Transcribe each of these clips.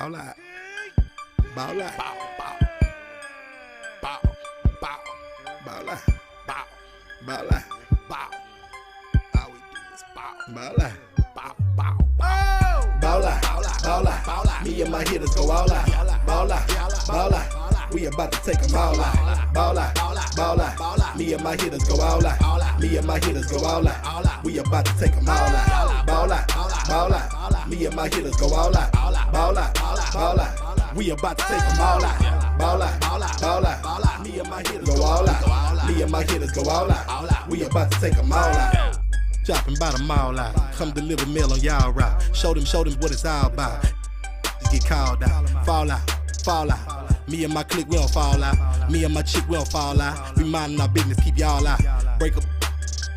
Ball out. Ball out. Bow, bow. Bow, bow. Ball out. Bow, Ball out. bow. All we do is bow. Ball out. Bow, bow. Ball out. Ball out. Me and my hitters go all out. Ball out. Ball out. We about to take them all out. Ball out. Ball out. Me and my hitters go all out. Me and my hitters go all out. We about to take them all out. Ball out. Ball out. Me and my hitters go all out. Ball out. Ball out. We about to take them all out. Ball out. Ball out. Me and my hitters go all out. Me and my hitters go all out. We about to take them all out. Dropping by the mall out. Come deliver mail on y'all route. Show them what it's all about. Just get called out. Fall out. Fall out. Me and my clique, we don't fall out. Me and my chick, we don't fall out. We minding our business, keep y'all out. Break up,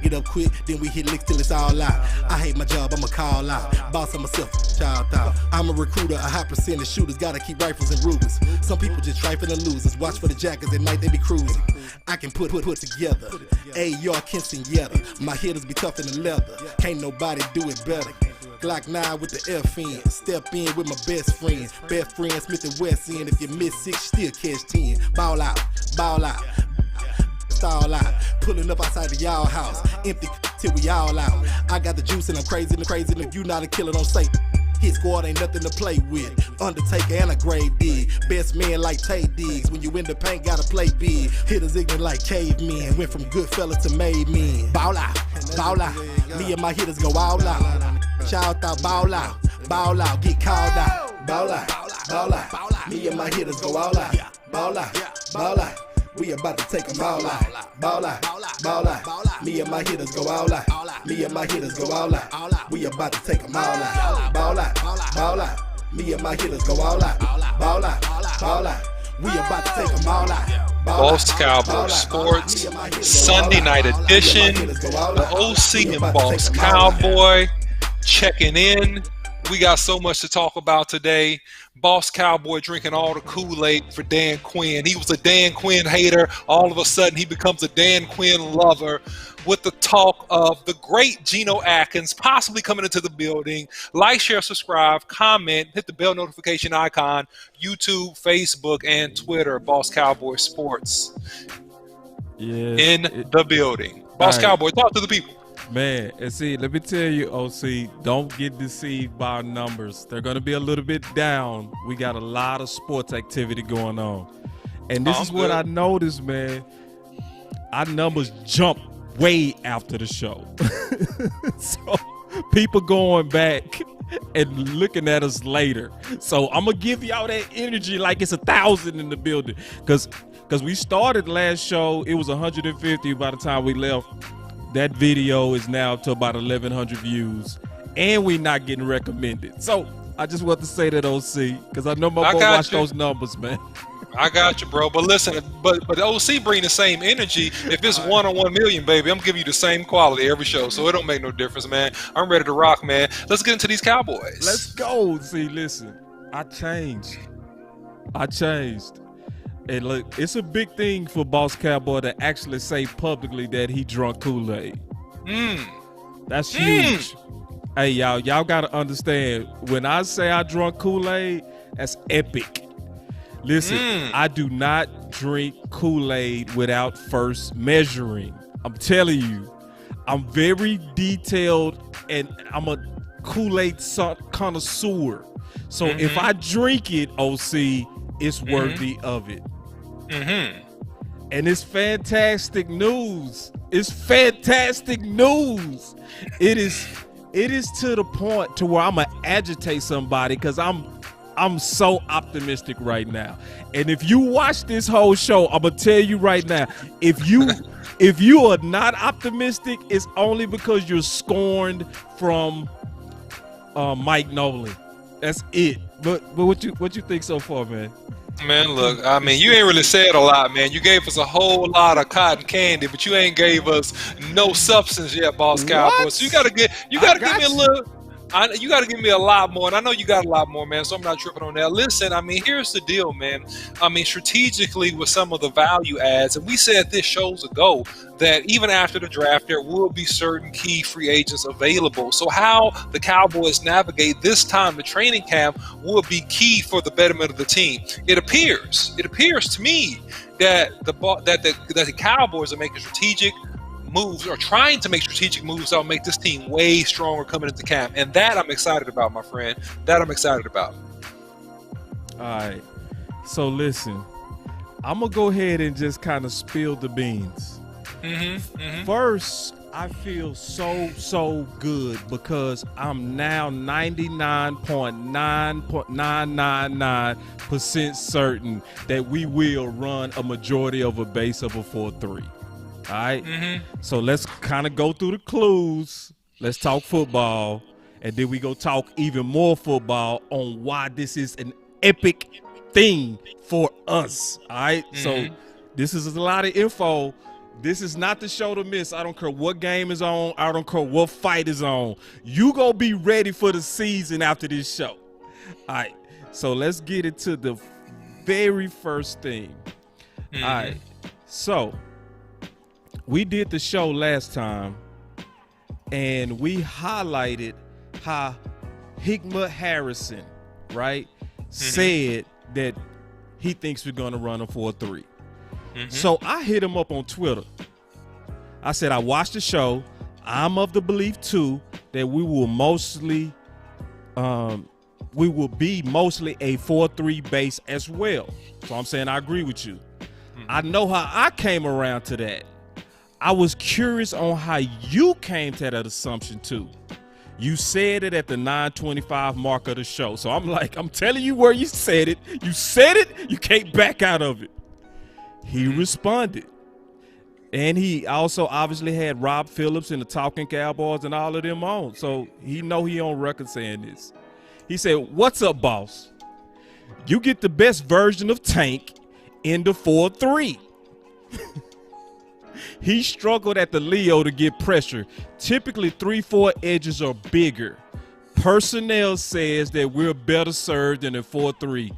get up quick, then we hit licks till it's all out. I hate my job, I'ma call out. Boss of myself, child out. I'm a recruiter, a high percentage shooters, gotta keep rifles and Rugers. Some people just trifling and losers. Watch for the jackets at night, they be cruising. I can put together. A.R. Kinston Yetta. My hitters be tougher than leather. Can't nobody do it better. Glock 9 with the FN. Step in with my best friends. Best friend Smith and West End. If you miss 6, still catch 10. Ball out, ball out. Stall out. Pulling up outside of y'all house. Empty till we all out. I got the juice and I'm crazy and crazy. And if you not a killer, don't say. Hit squad ain't nothing to play with. Undertaker and a grave dig. Best man like Tay Diggs. When you in the paint, gotta play big. Hitters ignorant like cavemen. Went from good fellas to made men. Ball out, ball out. Me and my hitters go all out. Shout out, ball out, get called out. Ball out, ball out. Me and my hitters go all out. Ball out, ball out. We about to take them all out. Ball out, ball out. Me and my hitters go all out. Me and my hitters go all out. We about to take them all out. Ball out, ball out. Me and my hitters go all out. Ball out, ball out. We about to take them all out. Boss Cowboy Sports, Sunday night edition. The OC and Boss Cowboy checking in. We got so much to talk about today. Boss Cowboy drinking all the Kool-Aid for Dan Quinn. He was a Dan Quinn hater. All of a sudden, he becomes a Dan Quinn lover with the talk of the great Geno Atkins possibly coming into the building. Like, share, subscribe, comment, hit the bell notification icon, YouTube, Facebook, and Twitter. Boss Cowboy Sports in the building. Boss Cowboy, talk to the people. Man, and see, let me tell you, OC, don't get deceived by our numbers. They're going to be a little bit down. We got a lot of sports activity going on. And this is what I noticed, man. Our numbers jump way after the show. So people going back and looking at us later. So I'm going to give y'all that energy like it's 1,000 in the building. Because we started last show, it was 150 by the time we left. That video is now up to about 1,100 views, and we not getting recommended. So I just want to say that, OC, because I know my boy watch those numbers, man. I got you, bro. But listen, but the OC bring the same energy. If it's 1 on 1 million, baby, I'm giving you the same quality every show, so it don't make no difference, man. I'm ready to rock, man. Let's get into these Cowboys. Let's go. See, listen, I changed. And look, it's a big thing for Boss Cowboy to actually say publicly that he drunk Kool-Aid. That's huge. Hey, y'all got to understand, when I say I drunk Kool-Aid, that's epic. Listen, I do not drink Kool-Aid without first measuring. I'm telling you, I'm very detailed, and I'm a Kool-Aid connoisseur. So if I drink it, OC, it's worthy of it. And it's fantastic news. It's fantastic news. It is to the point to where I'm gonna agitate somebody because I'm so optimistic right now. And if you watch this whole show, I'm gonna tell you right now, if you are not optimistic, it's only because you're scorned from Mike Nolan. That's it. But what you think so far, man? Man, look, I mean, you ain't really said a lot, man. You gave us a whole lot of cotton candy, but you ain't gave us no substance yet, Boss Cowboy. So you gotta give me a little. You got to give me a lot more, and I know you got a lot more, man, so I'm not tripping on that. Listen, I mean, here's the deal, man. I mean, strategically with some of the value adds, and we said this shows ago that even after the draft, there will be certain key free agents available. So how the Cowboys navigate this time the training camp will be key for the betterment of the team. It appears to me that the Cowboys are making strategic moves or trying to make strategic moves that will make this team way stronger coming into camp. And that I'm excited about, my friend. That I'm excited about. All right. So listen, I'm going to go ahead and just kind of spill the beans. First, I feel so good because I'm now 99.9999% certain that we will run a majority of a base of a 4-3. All right. So let's kind of go through the clues. Let's talk football. And then we go talk even more football on why this is an epic thing for us. All right. So this is a lot of info. This is not the show to miss. I don't care what game is on. I don't care what fight is on. You gonna be ready for the season after this show. All right. So let's get into the very first thing. All right. So we did the show last time, and we highlighted how Higma Harrison, right, said that he thinks we're going to run a 4-3. So I hit him up on Twitter. I said, I watched the show. I'm of the belief, too, that we will be mostly a 4-3 base as well. So I'm saying I agree with you. I know how I came around to that. I was curious on how you came to that assumption too. You said it at the 9:25 mark of the show. So I'm like, I'm telling you where you said it. You said it, you can't back out of it. He responded. And he also obviously had Rob Phillips and the Talking Cowboys and all of them on. So he know he on record saying this. He said, "What's up, boss? You get the best version of Tank in the 4-3. He struggled at the Leo to get pressure. Typically 3-4 edges are bigger. Personnel says that we're better served in a 4-3.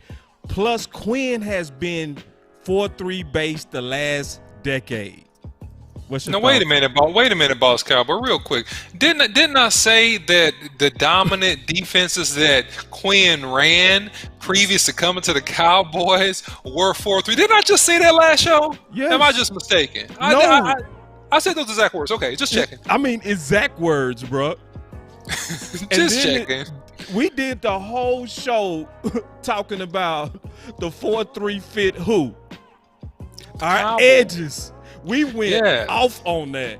Plus Quinn has been 4-3 based the last decade." No, wait a minute, Boss Cowboy, real quick. Didn't I say that the dominant defenses that Quinn ran previous to coming to the Cowboys were 4-3? Didn't I just say that last show? Yes. Am I just mistaken? No. I said those exact words. Okay, just checking. I mean, exact words, bro. Just checking. We did the whole show talking about the 4-3 fit who? Our Cowboys. edges. We went off on that.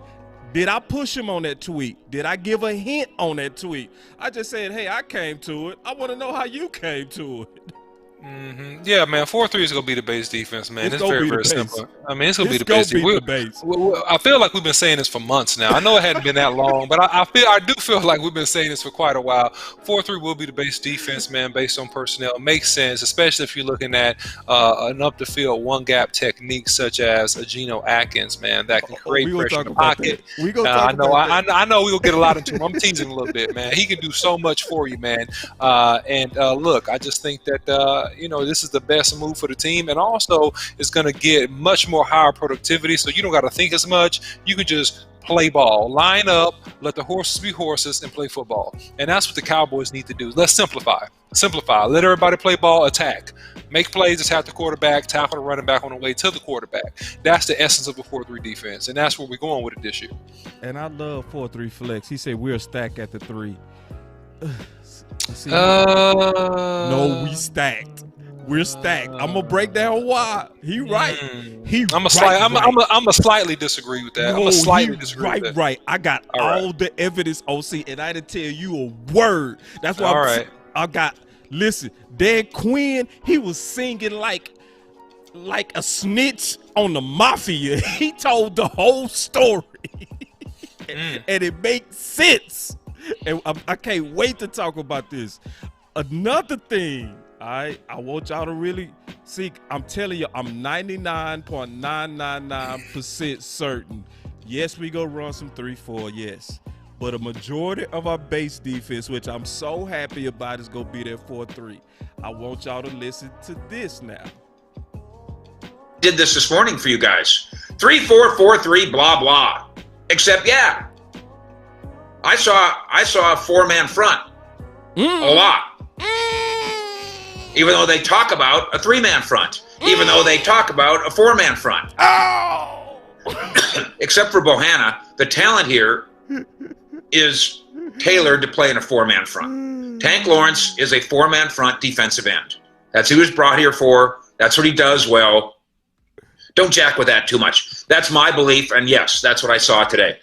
Did I push him on that tweet? Did I give a hint on that tweet? I just said, hey, I came to it. I want to know how you came to it. Yeah, man, 4-3 is going to be the base defense, man. It's very, very simple. I mean, it's going to be the base. I feel like we've been saying this for months now. I know it hadn't been that long, but I do feel like we've been saying this for quite a while. 4-3 will be the base defense, man, based on personnel. It makes sense, especially if you're looking at an up-the-field one-gap technique such as a Geno Atkins, man, that can create pressure in the pocket. I know we'll get a lot into him. I'm teasing a little bit, man. He can do so much for you, man. Look, I just think that this is the best move for the team, and also it's going to get much more higher productivity, so you don't got to think as much. You can just play ball, line up, let the horses be horses, and play football. And that's what the Cowboys need to do. Let's simplify. Let everybody play ball, attack, make plays, attack the quarterback, tackle the running back on the way to the quarterback. That's the essence of a 4-3 defense, and that's where we're going with it this year. And I love 4-3 flex. He said we're stacked at the 3. No, we stacked. We're stacked. I'm gonna break down why. He right. I'm a slightly disagree with that. No, I'm a slightly disagree with that. Right. I got all the evidence, OC, and I didn't tell you a word. That's why I got. Listen, Dan Quinn, he was singing like a snitch on the mafia. He told the whole story, and it makes sense. And I can't wait to talk about this. Another thing. I want y'all to really see. I'm telling you, I'm 99.999% certain. Yes, we go run some 3-4, yes. But a majority of our base defense, which I'm so happy about, is going to be there 4-3. I want y'all to listen to this now. Did this morning for you guys. 3-4-4-3, blah, blah. Except, yeah, I saw a 4-man front a lot. Even though they talk about a 3-man front. Even though they talk about a 4-man front. Oh! Except for Bohanna, the talent here is tailored to play in a 4-man front. Tank Lawrence is a 4-man front defensive end. That's who he was brought here for. That's what he does well. Don't jack with that too much. That's my belief, and yes, that's what I saw today.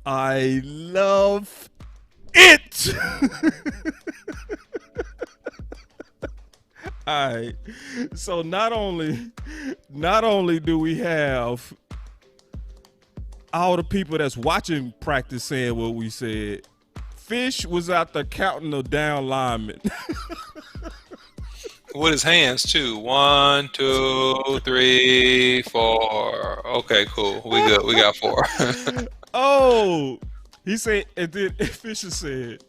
I love it. All right. So not only do we have all the people that's watching practice saying what we said, Fish was out there counting the down linemen. With his hands too. 1, 2, 3, 4. Okay, cool. We good. We got 4. Oh, he said, and then Fisher said,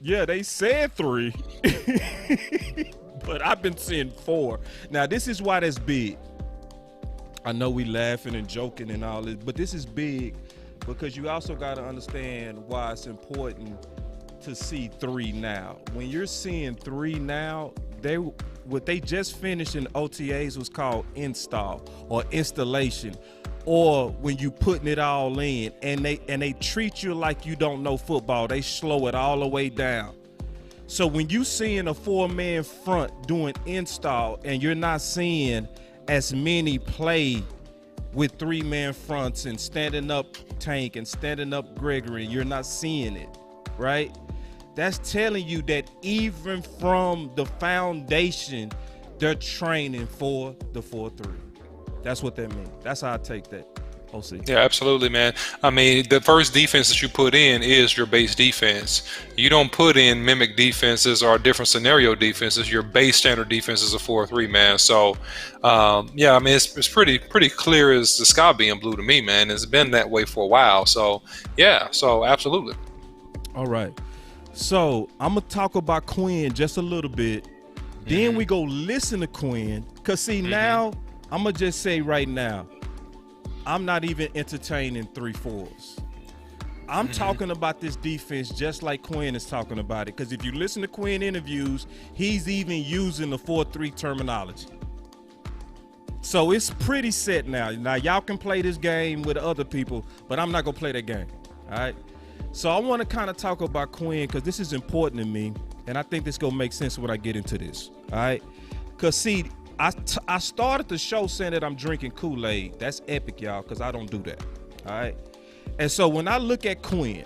yeah, they said 3, but I've been seeing 4. Now, this is why that's big. I know we laughing and joking and all this, but this is big because you also got to understand why it's important to see 3 now. When you're seeing 3 now, what they just finished in OTAs was called install or installation, or when you putting it all in, and they treat you like you don't know football. They slow it all the way down. So when you seeing a 4-man front doing install and you're not seeing as many play with 3-man fronts and standing up Tank and standing up Gregory, you're not seeing it, right? That's telling you that even from the foundation, they're training for the 4-3. That's what that means. That's how I take that, OC. Yeah, absolutely, man. I mean, the first defense that you put in is your base defense. You don't put in mimic defenses or different scenario defenses. Your base standard defense is a 4-3, man. So, yeah, I mean, it's pretty clear as the sky being blue to me, man. It's been that way for a while. So, yeah, so absolutely. All right. So I'm going to talk about Quinn just a little bit. Then we go listen to Quinn. Because, see, now I'm going to just say right now, I'm not even entertaining 3-4s. I'm talking about this defense just like Quinn is talking about it. Because if you listen to Quinn interviews, he's even using the 4-3 terminology. So it's pretty set now. Now, y'all can play this game with other people, but I'm not going to play that game. All right? So I want to kind of talk about Quinn because this is important to me, and I think this is going to make sense when I get into this, all right? Because, see, I started the show saying that I'm drinking Kool-Aid. That's epic, y'all, because I don't do that, all right? And so when I look at Quinn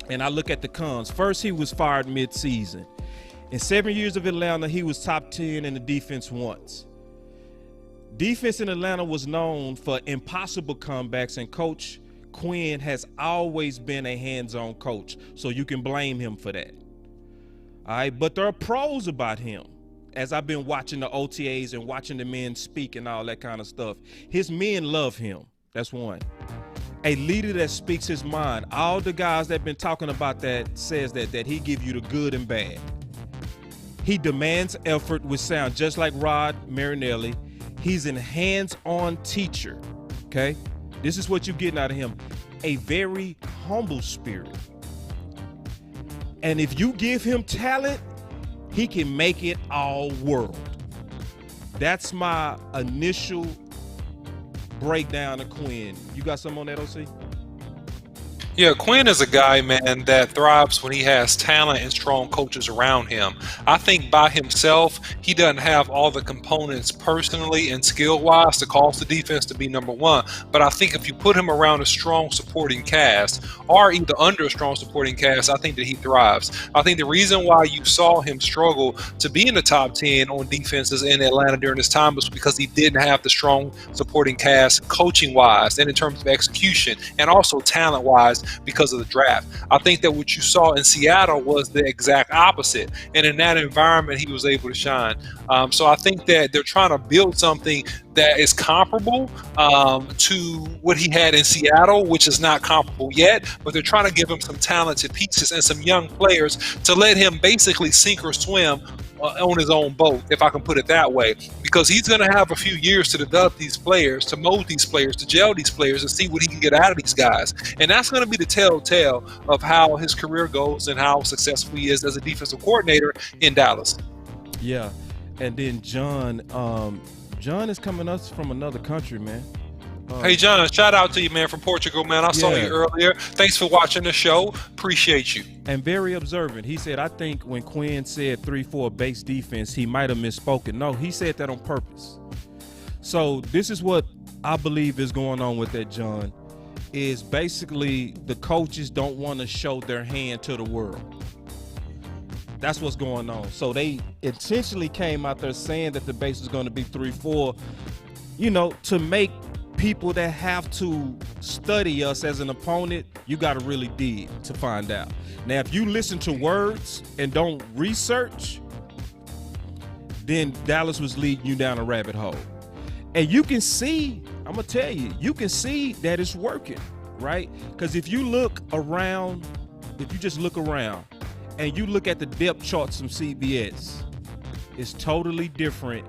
and I look at the cons, first he was fired mid-season. In 7 years of Atlanta, he was top 10 in the defense once. Defense in Atlanta was known for impossible comebacks, and Coach Quinn has always been a hands-on coach, so you can blame him for that. All right, but there are pros about him. As I've been watching the OTAs and watching the men speak and all that kind of stuff, his men love him. That's one. A leader that speaks his mind. All the guys that have been talking about that says that he give you the good and bad. He demands effort with sound, just like Rod Marinelli. He's a hands-on teacher, okay? This is what you're getting out of him. A very humble spirit. And if you give him talent, he can make it all world. That's my initial breakdown of Quinn. You got something on that, OC? Yeah, Quinn is a guy, man, that thrives when he has talent and strong coaches around him. I think by himself, he doesn't have all the components personally and skill-wise to cause the defense to be number one. But I think if you put him around a strong supporting cast or either under a strong supporting cast, I think that he thrives. I think the reason why you saw him struggle to be in the top 10 on defenses in Atlanta during this time was because he didn't have the strong supporting cast coaching-wise and in terms of execution and also talent-wise, because of the draft. I think that what you saw in Seattle was the exact opposite, and in that environment he was able to shine. So I think that they're trying to build something that is comparable to what he had in Seattle, which is not comparable yet, but they're trying to give him some talented pieces and some young players to let him basically sink or swim on his own boat, if I can put it that way, because he's going to have a few years to develop these players, to mold these players, to gel these players, and see what he can get out of these guys. And that's going to be the telltale of how his career goes and how successful he is as a defensive coordinator in Dallas. Yeah, and then John is coming us from another country, man. Hey, John, shout out to you, man, from Portugal, man. I saw you earlier. Thanks for watching the show. Appreciate you. And very observant. He said, I think when Quinn said 3-4 base defense, he might have misspoken. No, he said that on purpose. So this is what I believe is going on with that, John, is basically the coaches don't want to show their hand to the world. That's what's going on. So they intentionally came out there saying that the base is going to be 3-4, to make people that have to study us as an opponent, you got to really dig to find out. Now, if you listen to words and don't research, then Dallas was leading you down a rabbit hole. And you can see, I'm going to tell you, you can see that it's working, right? Because if you look around, if you just look around and you look at the depth charts from CBS, it's totally different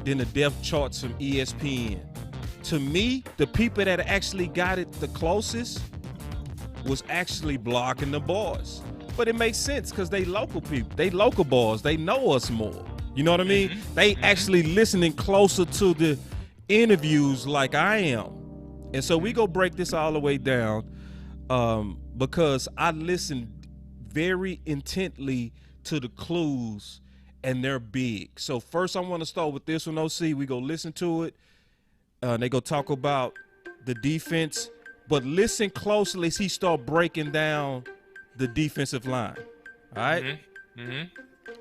than the depth charts from ESPN. To me, the people that actually got it the closest was actually blocking the bars. But it makes sense because they local people. They local bars. They know us more. You know what I mean? They actually listening closer to the interviews like I am. And so we go break this all the way down because I listened very intently to the clues, and they're big. So first I want to start with this one, OC. We go listen to it. They go talk about the defense, but listen closely as he start breaking down the defensive line. All right?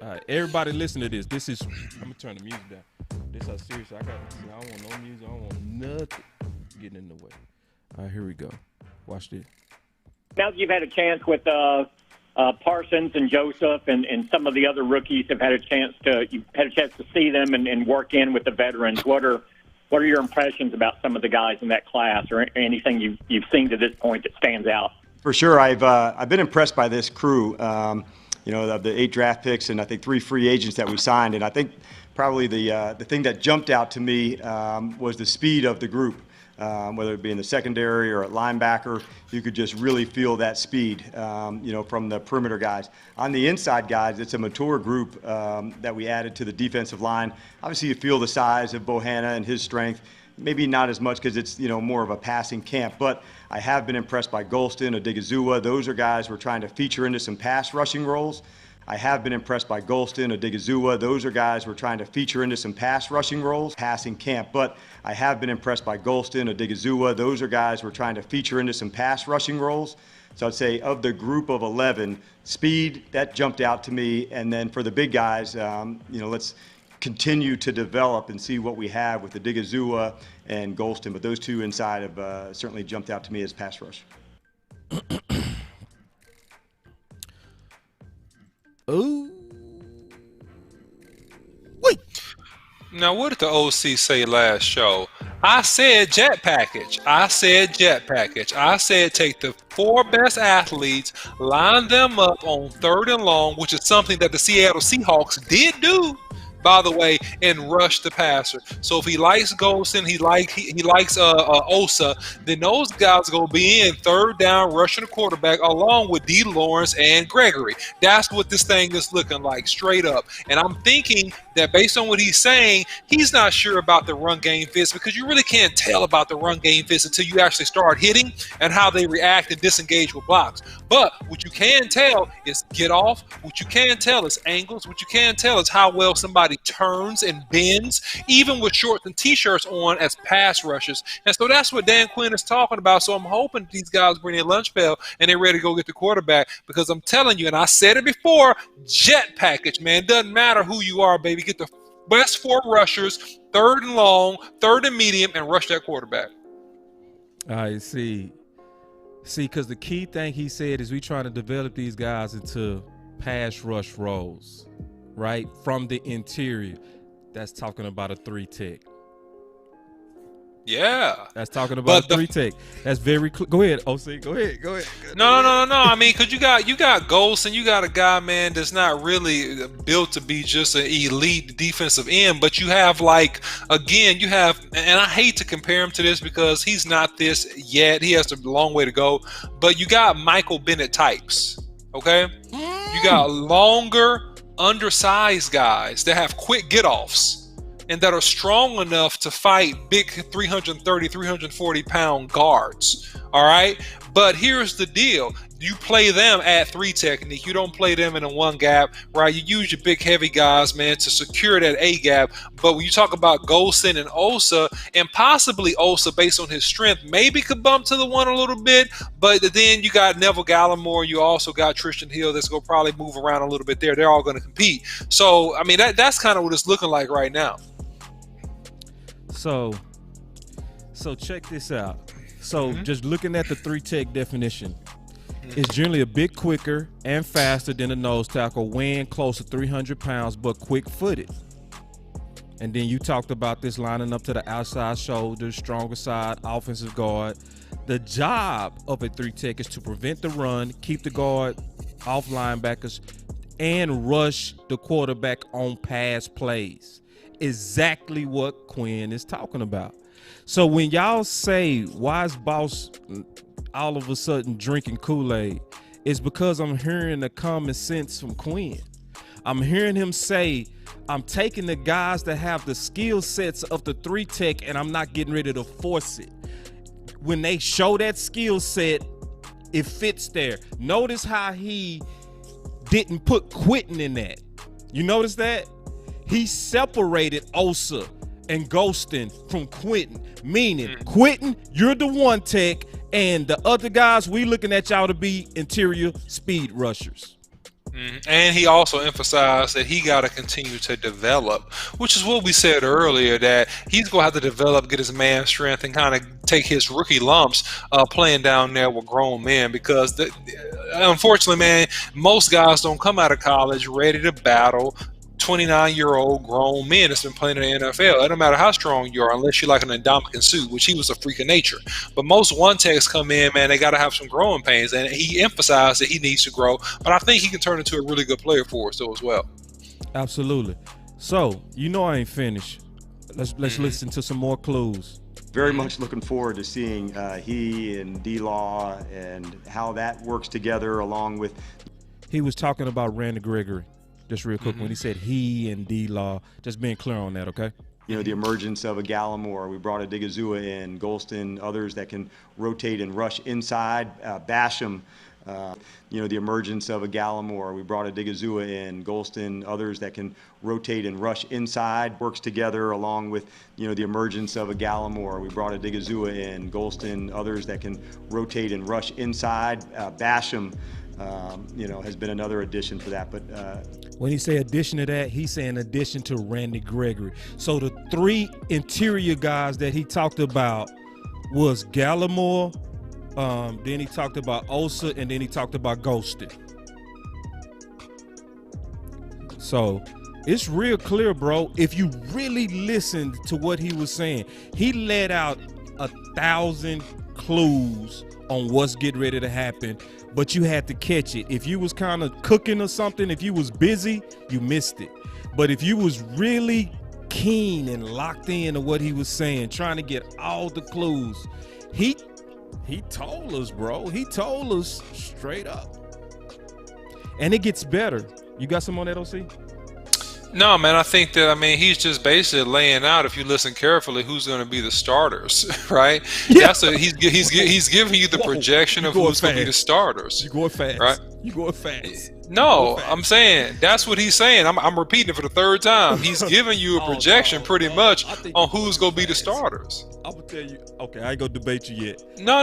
All right, everybody listen to this. This is, I'm going to turn the music down. This is serious. I don't want no music. I don't want nothing getting in the way. All right, here we go. Watch this. Now that you've had a chance with Parsons and Joseph and some of the other rookies you've had a chance to see them and work in with the veterans, what are your impressions about some of the guys in that class, or anything you've seen to this point that stands out? For sure, I've been impressed by this crew. Of the 8 draft picks and I think 3 free agents that we signed, and I think probably the thing that jumped out to me was the speed of the group. Whether it be in the secondary or at linebacker, you could just really feel that speed, from the perimeter guys. On the inside guys, it's a mature group that we added to the defensive line. Obviously, you feel the size of Bohanna and his strength. Maybe not as much because it's, more of a passing camp, but I have been impressed by Golston, Odigizua. Those are guys we're trying to feature into some pass rushing roles. I have been impressed by Golston, Odigizua. Those are guys we're trying to feature into some pass rushing roles, passing camp. But I have been impressed by Golston, Odigizua. Those are guys we're trying to feature into some pass rushing roles. So I'd say of the group of 11, speed, that jumped out to me. And then for the big guys, let's continue to develop and see what we have with Odigizua and Golston. But those two inside have certainly jumped out to me as pass rush. Ooh. Wait. Now, what did the OC say last show? I said jet package. I said take the 4 best athletes, line them up on 3rd and long, which is something that the Seattle Seahawks did do, by the way, and rush the passer. So if he likes Golston, he likes Osa, then those guys going to be in 3rd down rushing the quarterback along with D. Lawrence and Gregory. That's what this thing is looking like, straight up. And I'm thinking that based on what he's saying, he's not sure about the run game fits, because you really can't tell about the run game fits until you actually start hitting and how they react and disengage with blocks. But what you can tell is get off. What you can tell is angles. What you can tell is how well somebody turns and bends, even with shorts and t-shirts on as pass rushers. And so that's what Dan Quinn is talking about. So I'm hoping these guys bring their lunch bell and they're ready to go get the quarterback, because I'm telling you, and I said it before, jet package, man. Doesn't matter who you are, baby. Get the best 4 rushers, 3rd and long, 3rd and medium, and rush that quarterback. I see, because the key thing he said is we trying to develop these guys into pass rush roles, right? From the interior. That's talking about a 3 tech. Yeah. That's talking about But three tech. That's very go ahead, OC. Go ahead. No. I mean, because you got Ghost and you got a guy, man, that's not really built to be just an elite defensive end. But you have, like, again, and I hate to compare him to this because he's not this yet. He has a long way to go. But you got Michael Bennett types, okay? You got longer, undersized guys that have quick get-offs and that are strong enough to fight big 330, 340-pound guards, all right? But here's the deal. You play them at three technique. You don't play them in a one gap, right? You use your big, heavy guys, man, to secure that A gap. But when you talk about Golson and Osa, and possibly Osa, based on his strength, maybe could bump to the one a little bit. But then you got Neville Gallimore. You also got Tristan Hill that's going to probably move around a little bit there. They're all going to compete. So, I mean, that's kind of what it's looking like right now. So check this out. So just looking at the three tech definition, it's generally a bit quicker and faster than a nose tackle, weighing close to 300 pounds, but quick-footed. And then you talked about this lining up to the outside shoulder, stronger side, offensive guard. The job of a three tech is to prevent the run, keep the guard off linebackers, and rush the quarterback on pass plays. Exactly what Quinn is talking about. So when y'all say, why is Boss all of a sudden drinking Kool-Aid, it's because I'm hearing the common sense from Quinn. I'm hearing him say, I'm taking the guys that have the skill sets of the three tech and I'm not getting ready to force it. When they show that skill set, it fits there. Notice how he didn't put quitting in that. You notice that? He separated Osa and Ghostin from Quentin, meaning Quentin, you're the one tech, and the other guys, we looking at y'all to be interior speed rushers. And he also emphasized that he got to continue to develop, which is what we said earlier, that he's going to have to develop, get his man strength, and kind of take his rookie lumps playing down there with grown men, because unfortunately, man, most guys don't come out of college ready to battle 29-year-old grown men that's been playing in the NFL. It don't matter how strong you are, unless you're like an Ndamukong Suh, which he was a freak of nature. But most one techs come in, man, they got to have some growing pains, and he emphasized that he needs to grow. But I think he can turn into a really good player for us, though, as well. Absolutely. So, I ain't finished. Let's listen to some more clues. Very much looking forward to seeing he and D-Law and how that works together, along with. He was talking about Randy Gregory. Just real quick, when he said he and D-Law, just being clear on that, okay? The emergence of a Gallimore. We brought a Digazua in, Golston, others that can rotate and rush inside. Basham, the emergence of a Gallimore. We brought a Digazua in, Golston, others that can rotate and rush inside. Works together along with, the emergence of a Gallimore. We brought a Digazua in, Golston, others that can rotate and rush inside. Basham, has been another addition for that. But when he say addition to that, he's saying addition to Randy Gregory. So the three interior guys that he talked about was Gallimore, then he talked about Osa, and then he talked about Ghosted. So it's real clear, bro. If you really listened to what he was saying, he let out 1,000 clues on what's getting ready to happen, but you had to catch it. If you was kind of cooking or something, if you was busy, you missed it. But if you was really keen and locked in to what he was saying, trying to get all the clues, he told us, bro. He told us straight up. And it gets better. You got some on that, OC? No, man, I think that, he's just basically laying out, if you listen carefully, who's going to be the starters, right? Yeah. He's giving you the projection of who's going to be the starters. You going fast. Right? You going fast. No, I'm saying that's what he's saying. I'm repeating it for the third time. He's giving you a projection pretty much on who's going to be the starters. I'm going to tell you. Okay, I ain't going to debate you yet. No.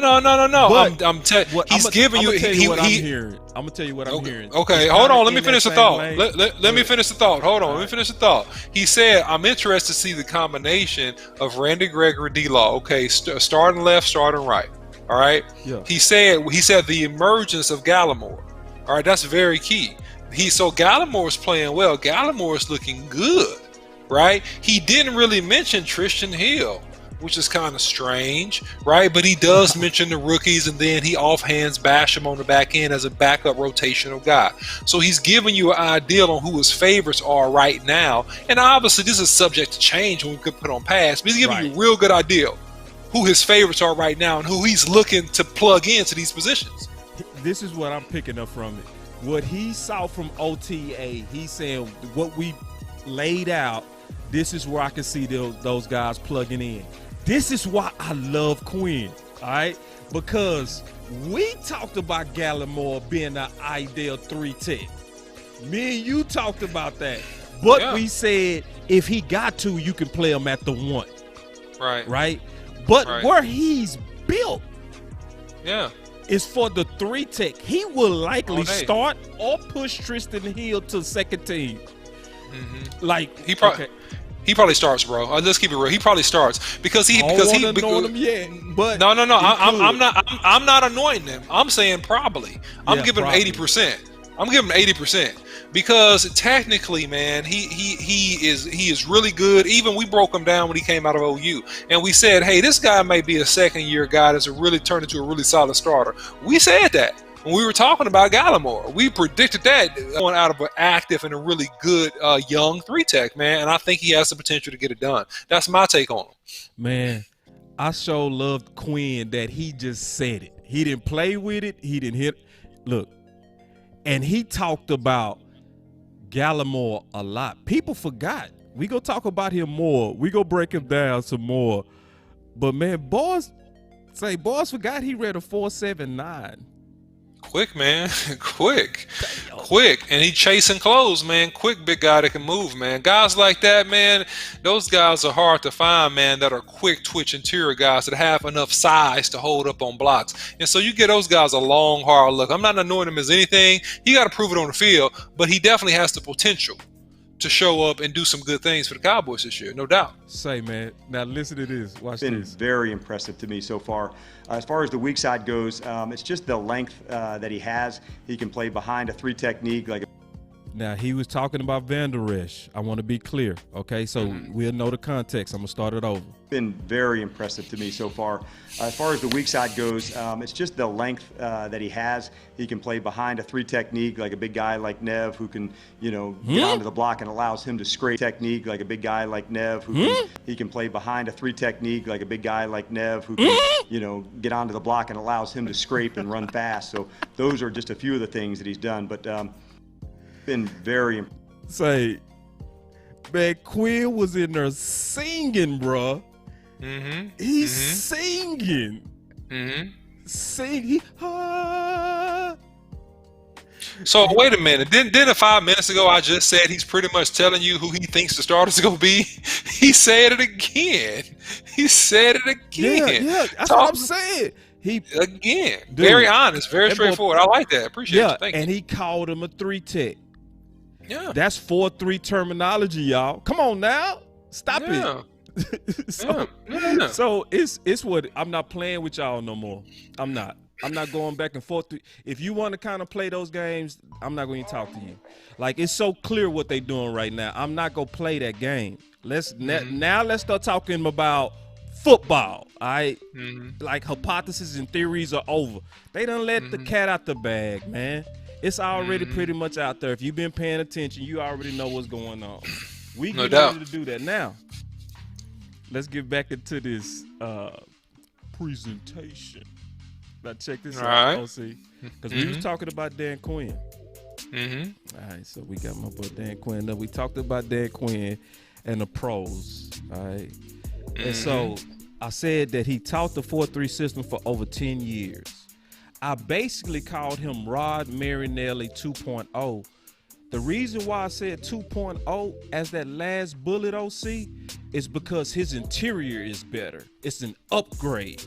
He's giving you. I'm hearing. I'm going to tell you what I'm hearing. Okay, hold on. Let me finish the thought. Let me finish the thought. Hold on. Let me finish the thought. He said, I'm interested to see the combination of Randy Gregory, D-Law. Okay, starting left, starting right. All right. Yeah. He said the emergence of Gallimore. All right, that's very key. So Gallimore's playing well. Gallimore's looking good, right? He didn't really mention Tristan Hill, which is kind of strange, right? But he does mention the rookies, and then he offhands bash him on the back end as a backup rotational guy. So he's giving you an idea on who his favorites are right now. And obviously this is subject to change when we could put on pass, but he's giving you a real good idea who his favorites are right now and who he's looking to plug into these positions. This is what I'm picking up from it. What he saw from OTA, he's saying what we laid out, this is where I can see those guys plugging in. This is why I love Quinn, all right? Because we talked about Gallimore being an ideal 3-tech. Me and you talked about that. But we said if he got to, you can play him at the 1. Right? But where he's built is for the 3-tech. He will likely start or push Tristan Hill to second team. Like he probably starts, bro. Let's keep it real. He probably starts because he anoint him yet, but no. I'm not anointing him. I'm saying probably. I'm giving him 80%. I'm giving him 80% because technically, man, he is really good. Even we broke him down when he came out of OU, and we said, hey, this guy may be a second-year guy that's really turned into a really solid starter. We said that when we were talking about Gallimore. We predicted that going out of an active and a really good young 3-tech, man, and I think he has the potential to get it done. That's my take on him. Man, I sure loved Quinn that he just said it. He didn't play with it. He didn't hit. Look, and he talked about Gallimore a lot. People forgot. We go talk about him more. We go break him down some more. But man, boys forgot he read a 4.79. Quick, man. Quick. And he chasing clothes, man. Quick, big guy that can move, man. Guys like that, man, those guys are hard to find, man, that are quick twitch interior guys that have enough size to hold up on blocks. And so you get those guys a long, hard look. I'm not anointing him as anything. He got to prove it on the field, but he definitely has the potential to show up and do some good things for the Cowboys this year, no doubt. Say, man, now listen to this. Watch this. Been very impressive to me so far. As far as the weak side goes, it's just the length that he has. He can play behind a 3 technique. Now, he was talking about Van Der Esch. I want to be clear, okay? So we'll know the context. I'm going to start it over. Been very impressive to me so far. As far as the weak side goes, it's just the length that he has. He can play behind a 3 technique, like a big guy like Nev who can, get onto the block and allows him to scrape technique, like a big guy like Nev who can, he can play behind a 3 technique, like a big guy like Nev who can, get onto the block and allows him to scrape and run fast. So those are just a few of the things that he's done. But been very Say, man, Quinn was in there singing, bruh. He's singing. Singing. So wait a minute. Didn't 5 minutes ago I just said he's pretty much telling you who he thinks the starters are going to be? He said it again. Yeah, that's what I'm saying. Dude, very honest, very straightforward. I like that. Appreciate it. Thank you. And he called him a 3-tech. Yeah. That's 4-3 terminology, y'all. Come on now. Stop it. So it's what I'm not playing with y'all no more. I'm not going back and forth. If you want to kind of play those games, I'm not going to talk to you. Like, it's so clear what they're doing right now. I'm not going to play that game. Now let's start talking about football. All right? Like, hypotheses and theories are over. They done let the cat out the bag, man. It's already pretty much out there. If you've been paying attention, you already know what's going on. We get ready to do that now. Let's get back into this presentation. Now check this out, OC. Because we was talking about Dan Quinn. All right, so we got my boy Dan Quinn. Now, we talked about Dan Quinn and the pros. All right. And so I said that he taught the 4-3 system for over 10 years. I basically called him Rod Marinelli 2.0. The reason why I said 2.0 as that last bullet, OC, is because his interior is better. It's an upgrade.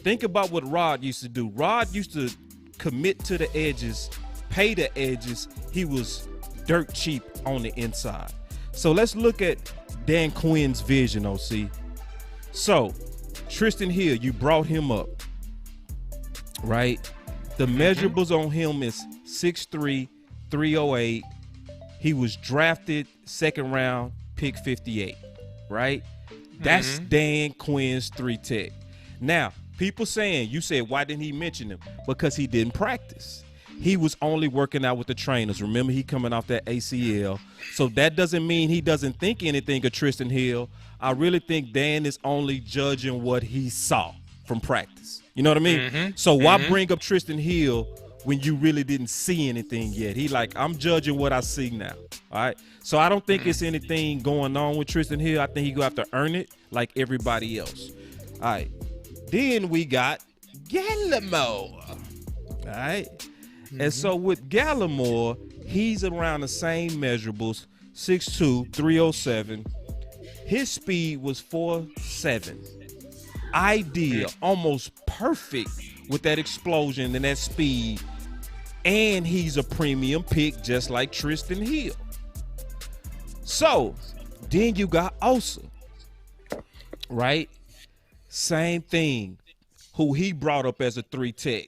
Think about what Rod used to do. Rod used to commit to the edges, pay the edges. He was dirt cheap on the inside. So let's look at Dan Quinn's vision, OC. So Tristan Hill, you brought him up, right? The measurables on him is 6'3", 308. He was drafted second round, pick 58, right? That's Dan Quinn's 3-tech. Now, people saying, you said, why didn't he mention him? Because he didn't practice. He was only working out with the trainers. Remember, he coming off that ACL. So that doesn't mean he doesn't think anything of Tristan Hill. I really think Dan is only judging what he saw from practice. You know what I mean? So why bring up Tristan Hill when you really didn't see anything yet? He like, I'm judging what I see now. All right. So I don't think it's anything going on with Tristan Hill. I think he gonna have to earn it like everybody else. All right. Then we got Gallimore. All right. And so with Gallimore, he's around the same measurables, 6'2", 307. His speed was 4.7. Ideal, almost perfect with that explosion and that speed. And he's a premium pick just like Tristan Hill. So then you got Osa, right? Same thing, who he brought up as a 3-tech.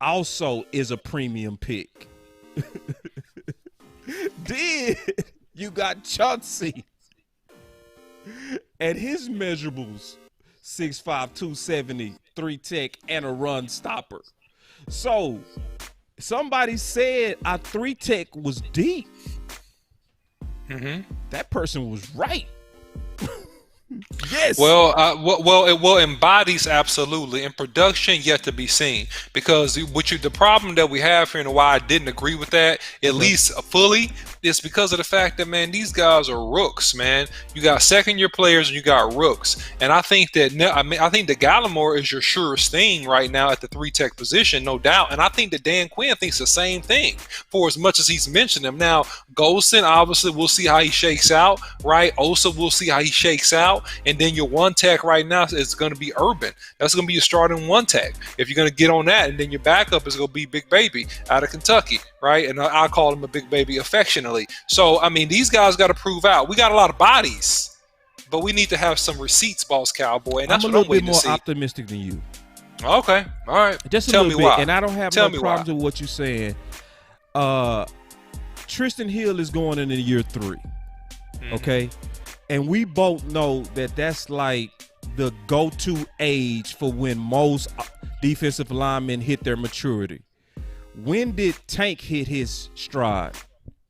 Also is a premium pick. Then you got Chauncey. And his measurables, 6'5", 270, 3-tech, and a run stopper. So somebody said our 3-tech was deep. That person was right. Yes. Well, it embodies absolutely, and production yet to be seen. Because the problem that we have here, and why I didn't agree with that, at least fully, is because of the fact that, man, these guys are rooks, man. You got second-year players and you got rooks, and I think that Gallimore is your surest thing right now at the 3-tech position, no doubt. And I think that Dan Quinn thinks the same thing. For as much as he's mentioned him, now Golson, obviously, we'll see how he shakes out, right? Osa, we'll see how he shakes out. And then your 1-tech right now is going to be Urban. That's going to be your starting 1-tech. If you're going to get on that, and then your backup is going to be Big Baby out of Kentucky, right? And I call him a Big Baby affectionately. So, I mean, these guys got to prove out. We got a lot of bodies, but we need to have some receipts, Boss Cowboy. And that's I'm what a I'm little bit waiting more to see. optimistic than you. Okay, all right. Just a Tell little me bit, why. and I don't have Tell no me problems why. with what you're saying. Tristan Hill is going into year 3, okay? And we both know that that's like the go-to age for when most defensive linemen hit their maturity. When did Tank hit his stride?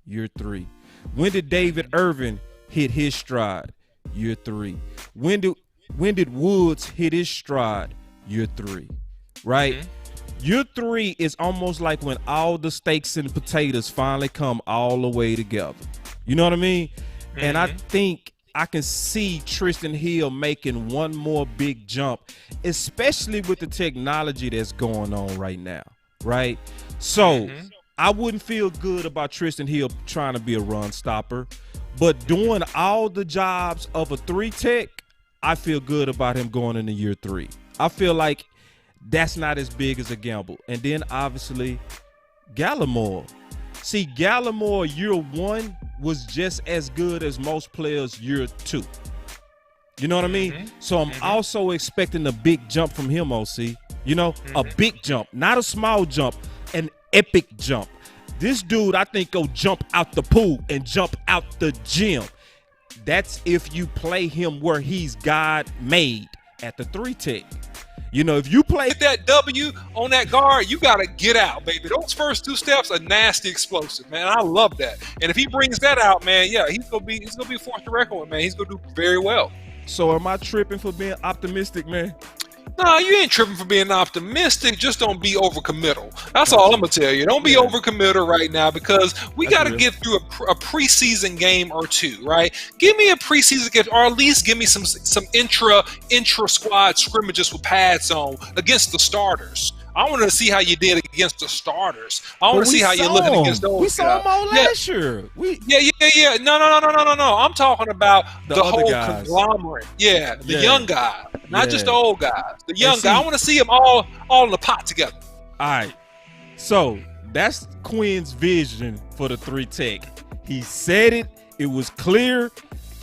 Year 3. When did David Irvin hit his stride? Year 3. When did Woods hit his stride? Year 3. Right? Year 3 is almost like when all the steaks and potatoes finally come all the way together. You know what I mean? And I think I can see Tristan Hill making one more big jump, especially with the technology that's going on right now, right? So I wouldn't feel good about Tristan Hill trying to be a run stopper, but doing all the jobs of a 3-tech, I feel good about him going into year 3. I feel like that's not as big as a gamble. And then obviously Gallimore. See, Gallimore year 1 was just as good as most players year 2. You know what I mean? So I'm also expecting a big jump from him, OC. You know, a big jump, not a small jump, an epic jump. This dude, I think, go jump out the pool and jump out the gym. That's if you play him where he's God made at the 3-tech. You know, if you play That W on that guard, you got to get out, baby. Those first 2 steps are nasty explosive, man. I love that. And if he brings that out, man, yeah, he's gonna be a force to reckon with, man. He's gonna do very well. So am I tripping for being optimistic, man? No, you ain't tripping for being optimistic. Just don't be overcommittal. That's all I'm gonna tell you. Don't be overcommittal right now, because we got to get through a preseason game or 2, right? Give me a preseason game, or at least give me some intra squad scrimmages with pads on against the starters. I want to see how you did against the starters. I want to see how you're looking against those. We saw him all last year. Yeah. No. I'm talking about the whole guys. conglomerate. Yeah, the young guy, not just the old guys. The young see, guy. I want to see them all in the pot together. All right. So that's Quinn's vision for the 3-tech. He said it. It was clear.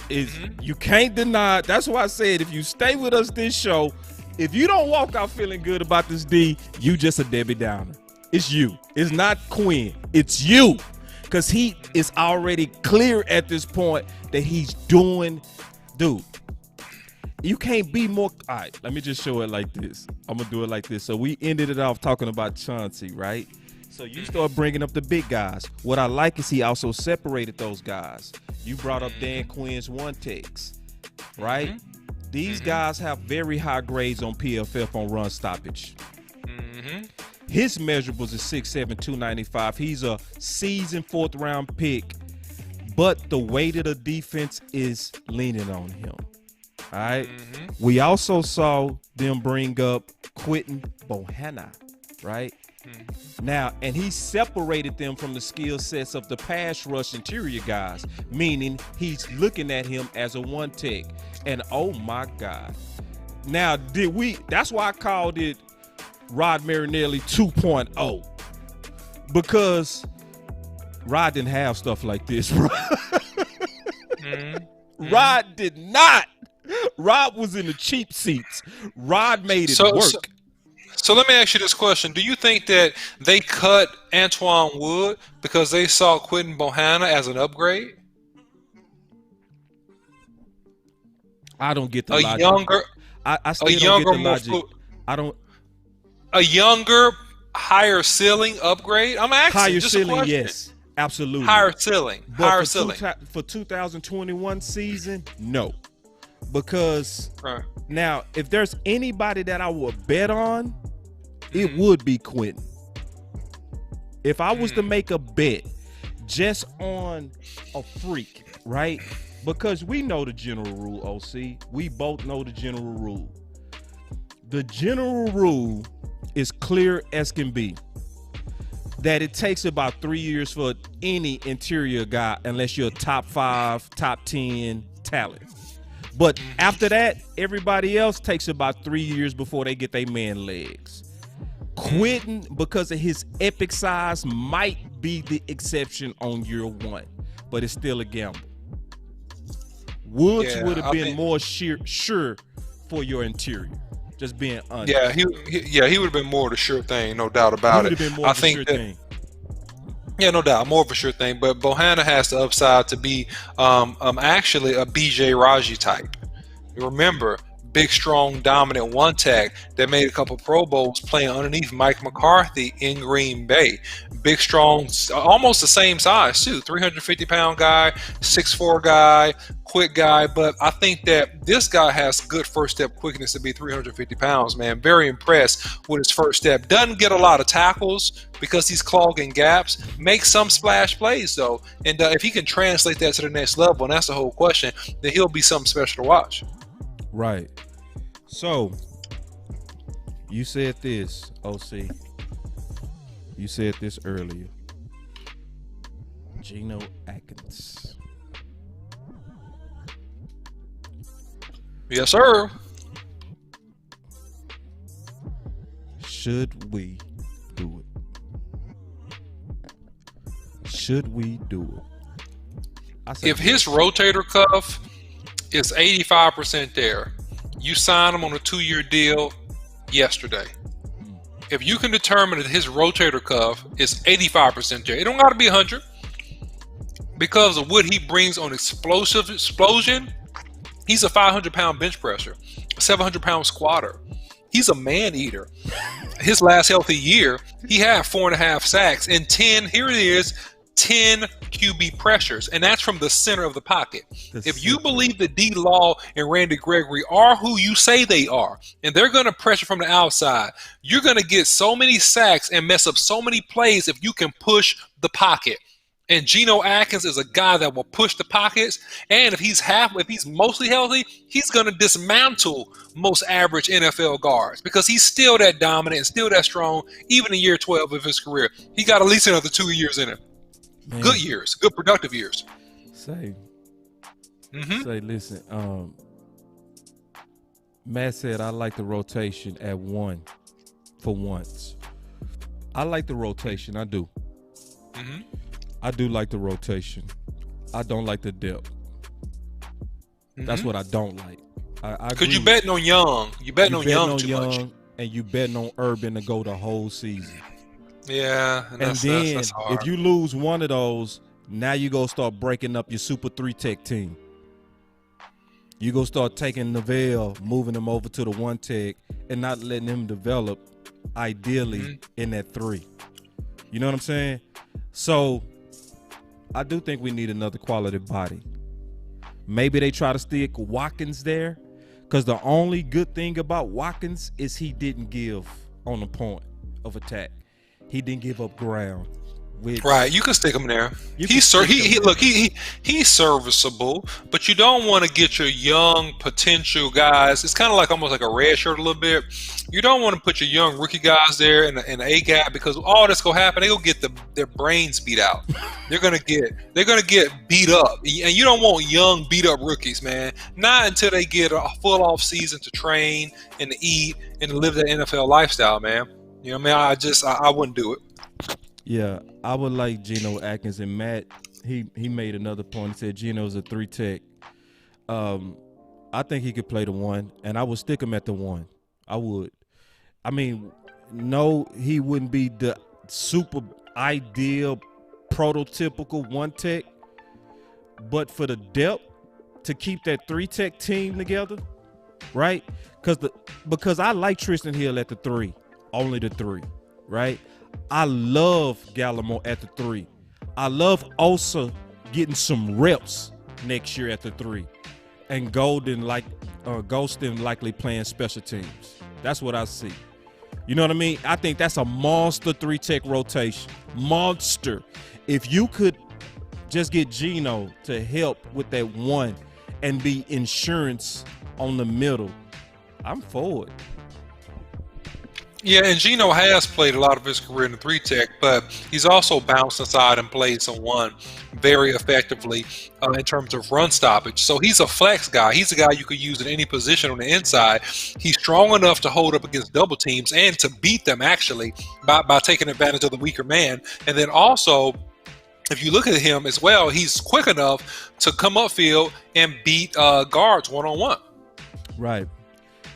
You can't deny it. That's why I said, if you stay with us this show, if you don't walk out feeling good about this D, you just a Debbie Downer. It's you. It's not Quinn. It's you. Because he is already clear at this point that he's doing, dude, You can't be more. All right, let me just show it like this. I'm gonna do it like this. So we ended it off talking about Chauncey, right? So you start bringing up the big guys. What I like is he also separated those guys. You brought up Dan Quinn's one ticks, right? These guys have very high grades on PFF on run stoppage. His measurables is 6'7", 295. He's a seasoned 4th round pick, but the weight of the defense is leaning on him. All right. We also saw them bring up Quinton Bohanna, right? Now, and he separated them from the skill sets of the pass rush interior guys, meaning he's looking at him as a one tech. And oh my God. Now, that's why I called it Rod Marinelli 2.0, because Rod didn't have stuff like this. Rod did not. Rod was in the cheap seats. Rod made it work. So let me ask you this question. Do you think that they cut Antoine Wood because they saw Quinton Bohanna as an upgrade? I don't get the logic. I still don't get the logic. A younger, higher ceiling upgrade? I'm asking. Higher just ceiling, a question. yes. Absolutely. Higher ceiling. But Higher ceiling. For 2021 season, no. Because now, if there's anybody that I would bet on, it would be Quinton. If I was to make a bet just on a freak, right? Because we know the general rule, OC. We both know the general rule. The general rule is clear as can be, that it takes about 3 years for any interior guy, unless you're a top 5, top 10 talent. But after that, everybody else takes about 3 years before they get their man legs. Quinton, because of his epic size, might be the exception on year 1, but it's still a gamble. Woods would have been more sure for your interior. Just being honest. Yeah, he would have been more of a sure thing, no doubt about it. I think thing. Yeah, no doubt, more of a sure thing. But Bohanna has the upside to be actually a BJ Raji type. Remember, big, strong, dominant one tag that made a couple Pro Bowls playing underneath Mike McCarthy in Green Bay. Big, strong, almost the same size too. 350-pound guy, 6'4" guy, quick guy. But I think that this guy has good first step quickness to be 350 pounds, man. Very impressed with his first step. Doesn't get a lot of tackles because he's clogging gaps. Makes some splash plays though. And if he can translate that to the next level, and that's the whole question, then he'll be something special to watch. Right. So, you said this, OC. You said this earlier. Geno Atkins. Yes, sir. Should we do it? Should we do it? If his rotator cuff is 85% there, you sign him on a 2-year deal yesterday. If you can determine that his rotator cuff is 85% there, it don't got to be 100, because of what he brings on explosion. He's a 500-pound bench presser, a 700-pound squatter. He's a man eater. His last healthy year, he had 4.5 sacks and 10 QB pressures, and that's from the center of the pocket. If you believe that D. Law and Randy Gregory are who you say they are, and they're going to pressure from the outside, you're going to get so many sacks and mess up so many plays if you can push the pocket. And Geno Atkins is a guy that will push the pockets, and if he's mostly healthy, he's going to dismantle most average NFL guards, because he's still that dominant and still that strong, even in year 12 of his career. He got at least another 2 years in him. Man. Good years, good productive years. Listen, Matt said, I like the rotation at 1 for once. I like the rotation, I do. I do like the rotation. I don't like the depth. That's what I don't like. Because you betting on Young. You betting on Young too much. And you betting on Urban to go the whole season. Yeah, that's hard. If you lose one of those, now you go start breaking up your Super 3 Tech team. You go start taking Neville, moving him over to the one tech, and not letting him develop ideally in that 3. You know what I'm saying? So I do think we need another quality body. Maybe they try to stick Watkins there, because the only good thing about Watkins is he didn't give on the point of attack. He didn't give up ground. Right, you can stick him there. He's serviceable, but you don't want to get your young potential guys. It's kind of like almost like a red shirt a little bit. You don't want to put your young rookie guys there in the A gap, because all that's gonna happen, they gonna get their brains beat out. They're gonna get beat up, and you don't want young beat up rookies, man. Not until they get a full off season to train and to eat and to live that NFL lifestyle, man. You know what I mean? I wouldn't do it. Yeah, I would like Geno Atkins, and Matt, he made another point. He said Geno's a 3 tech. I think he could play the 1, and I would stick him at the 1. I would. I mean, no, he wouldn't be the super ideal, prototypical 1 tech, but for the depth to keep that 3 tech team together, right? Because I like Tristan Hill at the 3, only the 3, right? I love Gallimore at the 3. I love Osa getting some reps next year at the 3, and Golston likely playing special teams. That's what I see. You know what I mean? I think that's a monster 3 tech rotation. Monster. If you could just get Geno to help with that 1 and be insurance on the middle, I'm for it. Yeah, and Geno has played a lot of his career in the 3 tech, but he's also bounced inside and played some 1 very effectively in terms of run stoppage. So he's a flex guy. He's a guy you could use in any position on the inside. He's strong enough to hold up against double teams and to beat them, actually, by taking advantage of the weaker man. And then also, if you look at him as well, he's quick enough to come upfield and beat guards one-on-one. Right.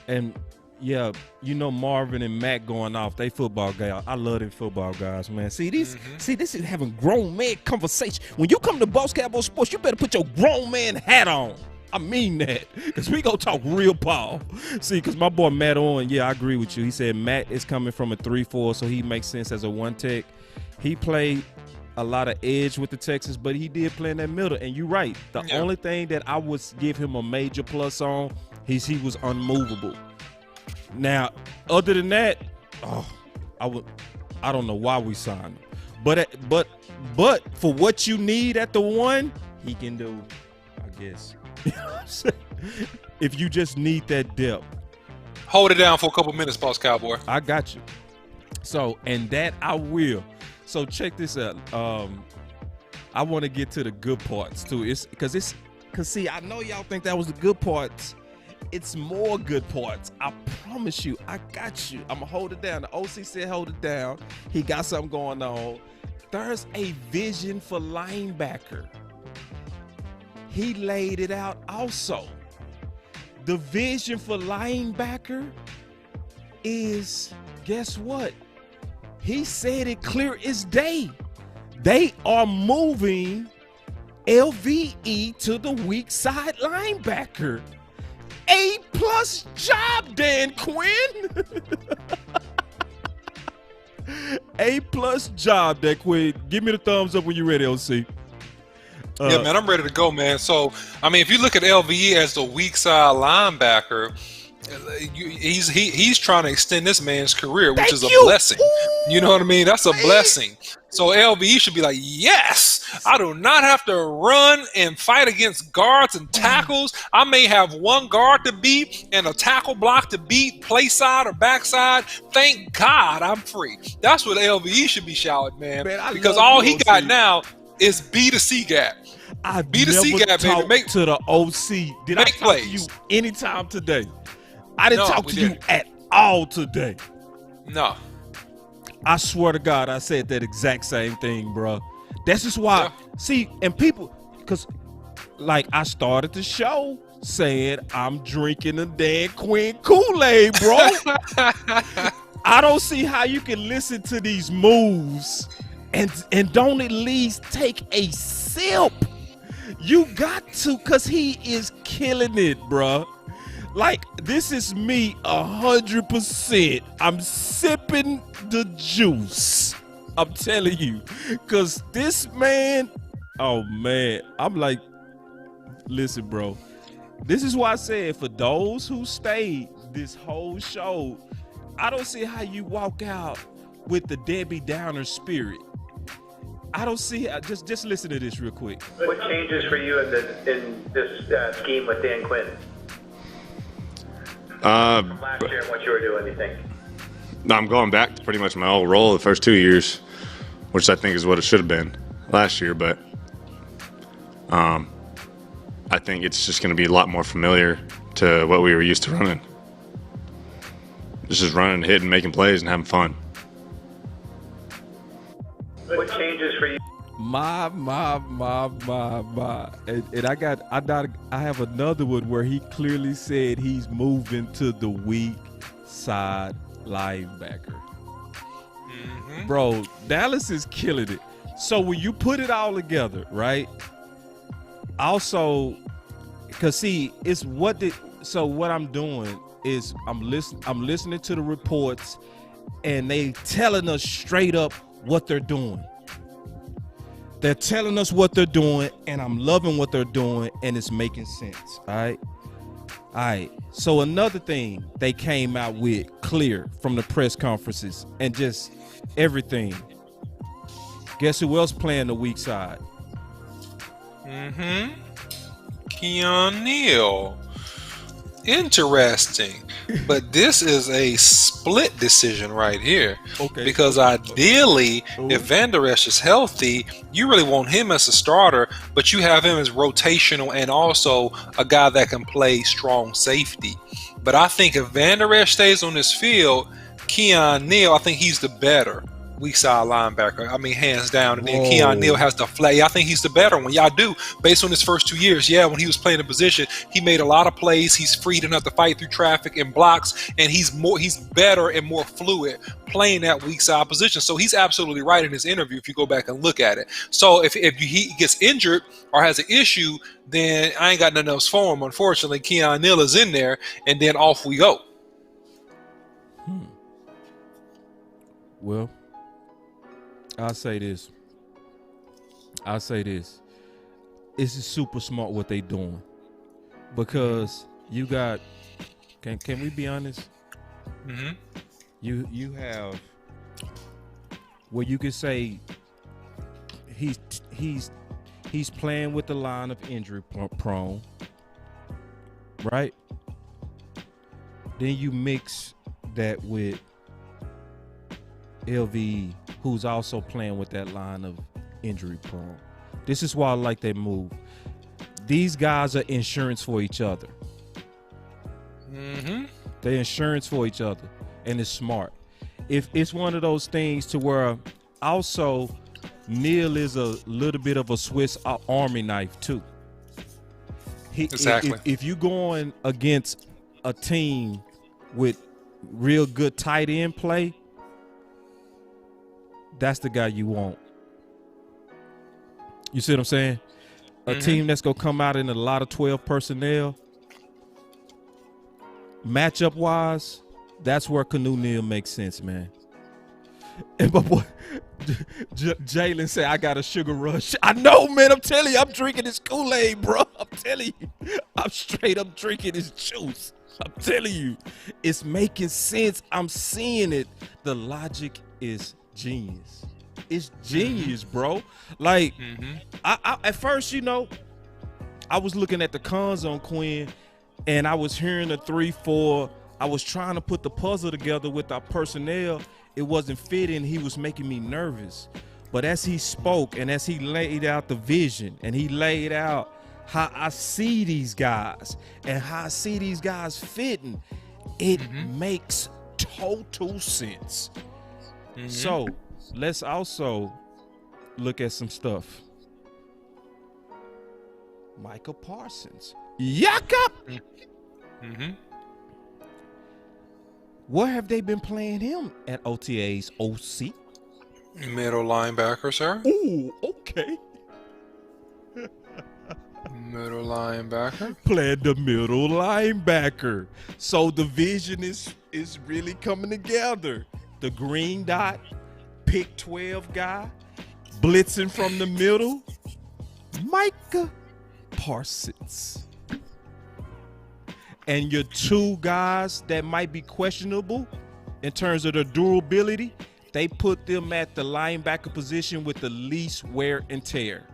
And yeah, you know, Marvin and Matt going off, they football guys. I love them football guys, man. See, this is having grown man conversation. When you come to Boss Cowboy Sports, you better put your grown man hat on. I mean that, because we gonna talk real ball. See, because my boy Matt Owen, yeah, I agree with you. He said Matt is coming from a 3-4, so he makes sense as a 1 tech. He played a lot of edge with the Texans, but he did play in that middle. And you're right. The only thing that I would give him a major plus on is he was unmovable. Now, other than that, I don't know why we signed him. But for what you need at the 1, he can do, I guess. You know what I'm saying? If you just need that depth. Hold it down for a couple minutes, Boss Cowboy. I got you. So, and that I will. So check this out. I want to get to the good parts too. Because see, I know y'all think that was the good parts. It's more good parts. I promise you. I got you. I'm going to hold it down. The OC said hold it down. He got something going on. There's a vision for linebacker. He laid it out also. The vision for linebacker is, guess what? He said it clear as day. They are moving LVE to the weak side linebacker. A+ job, Dan Quinn. A+ job, Dan Quinn. Give me the thumbs up when you're ready, OC. Yeah, man, I'm ready to go, man. So, I mean, if you look at LVE as the weak side linebacker, he's trying to extend this man's career, which is a blessing. You know what I mean? That's a blessing. So LVE should be like, yes, I do not have to run and fight against guards and tackles. I may have one guard to beat and a tackle block to beat, play side or backside. Thank God I'm free. That's what LVE should be shouting, man. Because all he got now is B to C gap. I've B to C never gap, baby. talked to the OC. Did I talk plays. to you anytime today? I didn't talk to didn't. you at all today. No. I swear to God, I said that exact same thing, bro. That's just why. Yeah. See, and people, because like I started the show saying I'm drinking the Dan Quinn Kool-Aid, bro. I don't see how you can listen to these moves and don't at least take a sip. You got to, cause he is killing it, bruh. Like, this is me 100%. I'm sipping the juice. I'm telling you. Cause this man, oh man, I'm like, listen, bro. This is why I said, for those who stayed this whole show, I don't see how you walk out with the Debbie Downer spirit. I don't see. Just listen to this real quick. What changes for you in this scheme with Dan Quinn? From last year and what you were doing, you think? No, I'm going back to pretty much my old role the first 2 years, which I think is what it should have been last year. But I think it's just going to be a lot more familiar to what we were used to running. Just running, hitting, making plays, and having fun. What changes for you? My. And I have another one where he clearly said he's moving to the weak side linebacker. Mm-hmm. Bro, Dallas is killing it. So when you put it all together, right? Also, because see, it's what I'm doing is I'm listening to the reports, and they telling us straight up what they're doing. They're telling us what they're doing, and I'm loving what they're doing, and it's making sense. All right. So another thing they came out with clear from the press conferences and just everything. Guess who else playing the weak side? Mm-hmm. Keon Neal. Interesting. But this is a split decision right here. Okay. Because ideally, if Van Der Esch is healthy, you really want him as a starter, but you have him as rotational and also a guy that can play strong safety. But I think if Van Der Esch stays on this field, Keon Neal, I think he's the better weak side linebacker. I mean, hands down. And then Keon Neal has the flat. I think he's the better one. Yeah, I do. Based on his first 2 years, when he was playing the position, he made a lot of plays. He's freed enough to fight through traffic and blocks, and he's better and more fluid playing that weak side position. So he's absolutely right in his interview if you go back and look at it. So if he gets injured or has an issue, then I ain't got nothing else for him. Unfortunately, Keon Neal is in there, and then off we go. Well, I'll say this. It's super smart what they doing, because you got. Can we be honest? Mm-hmm. You have where you could say he's playing with the line of injury prone, right? Then you mix that with LVE, who's also playing with that line of injury prone. This is why I like that move. These guys are insurance for each other. Mm-hmm. They're insurance for each other, and it's smart. If it's one of those things to where also Neal is a little bit of a Swiss Army knife too. Exactly. If you going against a team with real good tight end play, that's the guy you want. You see what I'm saying? A team that's going to come out in a lot of 12 personnel, matchup wise, that's where Canoe Neal makes sense, man. And my boy Jalen said, I got a sugar rush. I know, man. I'm telling you, I'm drinking this Kool-Aid, bro. I'm telling you, I'm straight up drinking this juice. I'm telling you, it's making sense. I'm seeing it. The logic is genius. It's genius, bro. Like, I at first, I was looking at the cons on Quinn, and I was hearing the 3-4. I was trying to put the puzzle together with our personnel. It wasn't fitting. He was making me nervous. But as he spoke and as he laid out the vision and he laid out how I see these guys and how I see these guys fitting, it makes total sense. So let's also look at some stuff. Micah Parsons. Yuck. Where have they been playing him at OTA's OC? Middle linebacker, sir. Ooh, okay. linebacker. Playing the middle linebacker. So the vision is really coming together. The green dot, pick 12 guy, blitzing from the middle, Micah Parsons. And your two guys that might be questionable in terms of their durability, they put them at the linebacker position with the least wear and tear.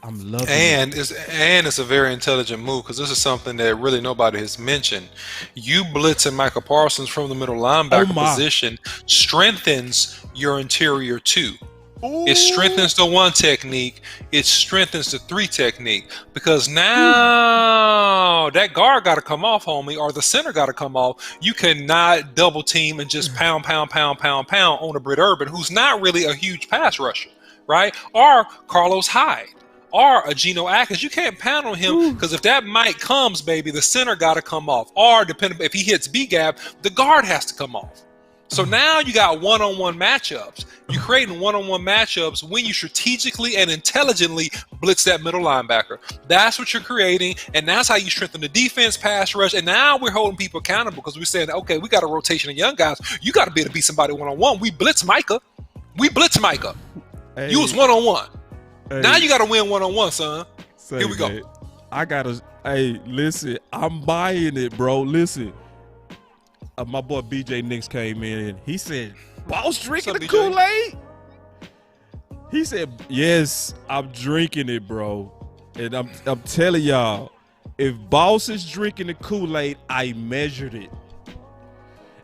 I'm loving it. It's a very intelligent move because this is something that really nobody has mentioned. You blitzing Michael Parsons from the middle linebacker position strengthens your interior too. Ooh. It strengthens the one technique. It strengthens the three technique because now that guard got to come off, homie, or the center got to come off. You cannot double team and just pound on a Britt Urban, who's not really a huge pass rusher, right? Or Carlos Hyde. Or a Geno Atkins. You can't pound on him because if that mic comes, baby, the center got to come off. Or depending if he hits B gap, the guard has to come off. So now you got one-on-one matchups. You're creating one-on-one matchups when you strategically and intelligently blitz that middle linebacker. That's what you're creating, and that's how you strengthen the defense, pass rush. And now we're holding people accountable because we're saying, okay, we got a rotation of young guys. You got to be able to beat somebody one-on-one. We blitz Micah. Hey. You was one-on-one. Hey. Now you got to win one-on-one, son. Here we go. Hey, listen, I'm buying it, bro. Listen. My boy BJ Nix came in and he said, Boss drinking the Kool-Aid? He said, yes, I'm drinking it, bro. And I'm telling y'all, if Boss is drinking the Kool-Aid, I measured it.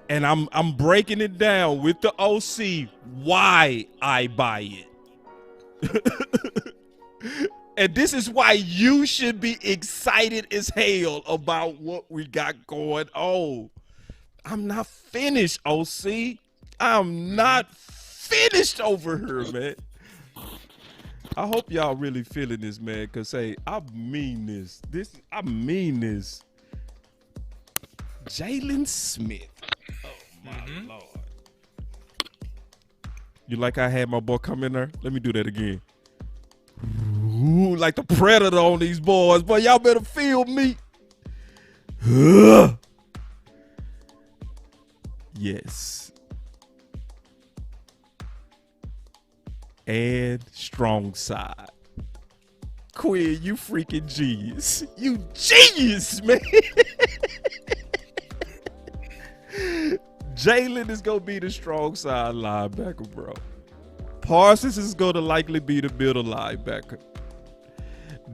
And I'm breaking it down with the OC why I buy it. And this is why you should be excited as hell about what we got going on. I'm not finished, OC. I'm not finished over here, man. I hope y'all really feeling this, man, because, hey, I mean this. I mean this. Jalen Smith. Oh, my Lord. You like I had my boy come in there? Let me do that again. Ooh, like the predator on these boys. Boy, y'all better feel me. Yes. And strong side. Quinn, you freaking genius. You genius, man. Jalen is going to be the strong side linebacker, bro. Parsons is going to likely be the middle linebacker.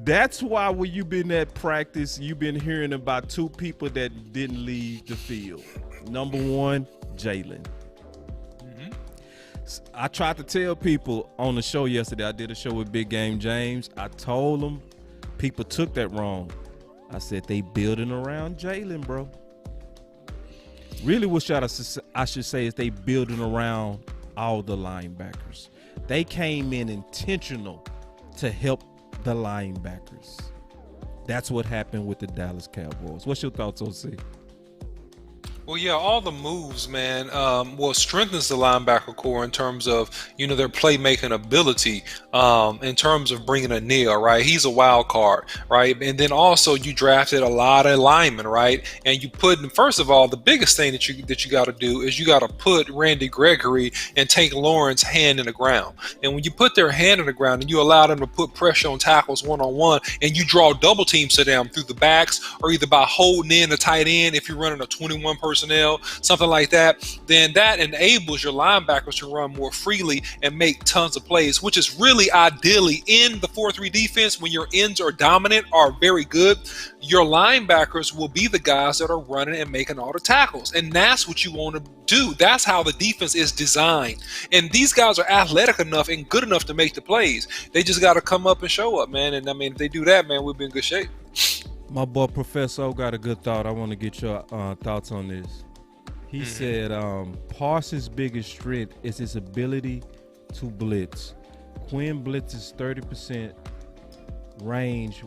That's why when you've been at practice, you've been hearing about two people that didn't leave the field. Number one, Jalen. I tried to tell people on the show yesterday. I did a show with Big Game James. I told them people took that wrong. I said they building around Jalen, bro. Really what I should say is they building around all the linebackers. They came in intentional to help the linebackers. That's what happened with the Dallas Cowboys. What's your thoughts, OC? Well, yeah, all the moves, man, strengthens the linebacker core in terms of, their playmaking ability, in terms of bringing a nail, right? He's a wild card, right? And then also you drafted a lot of linemen, right? And you put, first of all, the biggest thing that you got to do is you got to put Randy Gregory and Tank Lawrence hand in the ground. And when you put their hand in the ground and you allow them to put pressure on tackles one-on-one and you draw double teams to them through the backs or either by holding in the tight end if you're running a 21 personnel, something like that, then that enables your linebackers to run more freely and make tons of plays, which is really ideally in the 4-3 defense when your ends are dominant, are very good. Your linebackers will be the guys that are running and making all the tackles, and that's what you want to do. That's how the defense is designed, and these guys are athletic enough and good enough to make the plays. They just got to come up and show up, man. And I mean, if they do that, man, we'll be in good shape. My boy Professor O got a good thought. I want to get your thoughts on this. He said Parsons' biggest strength is his ability to blitz. Quinn blitzes 30% range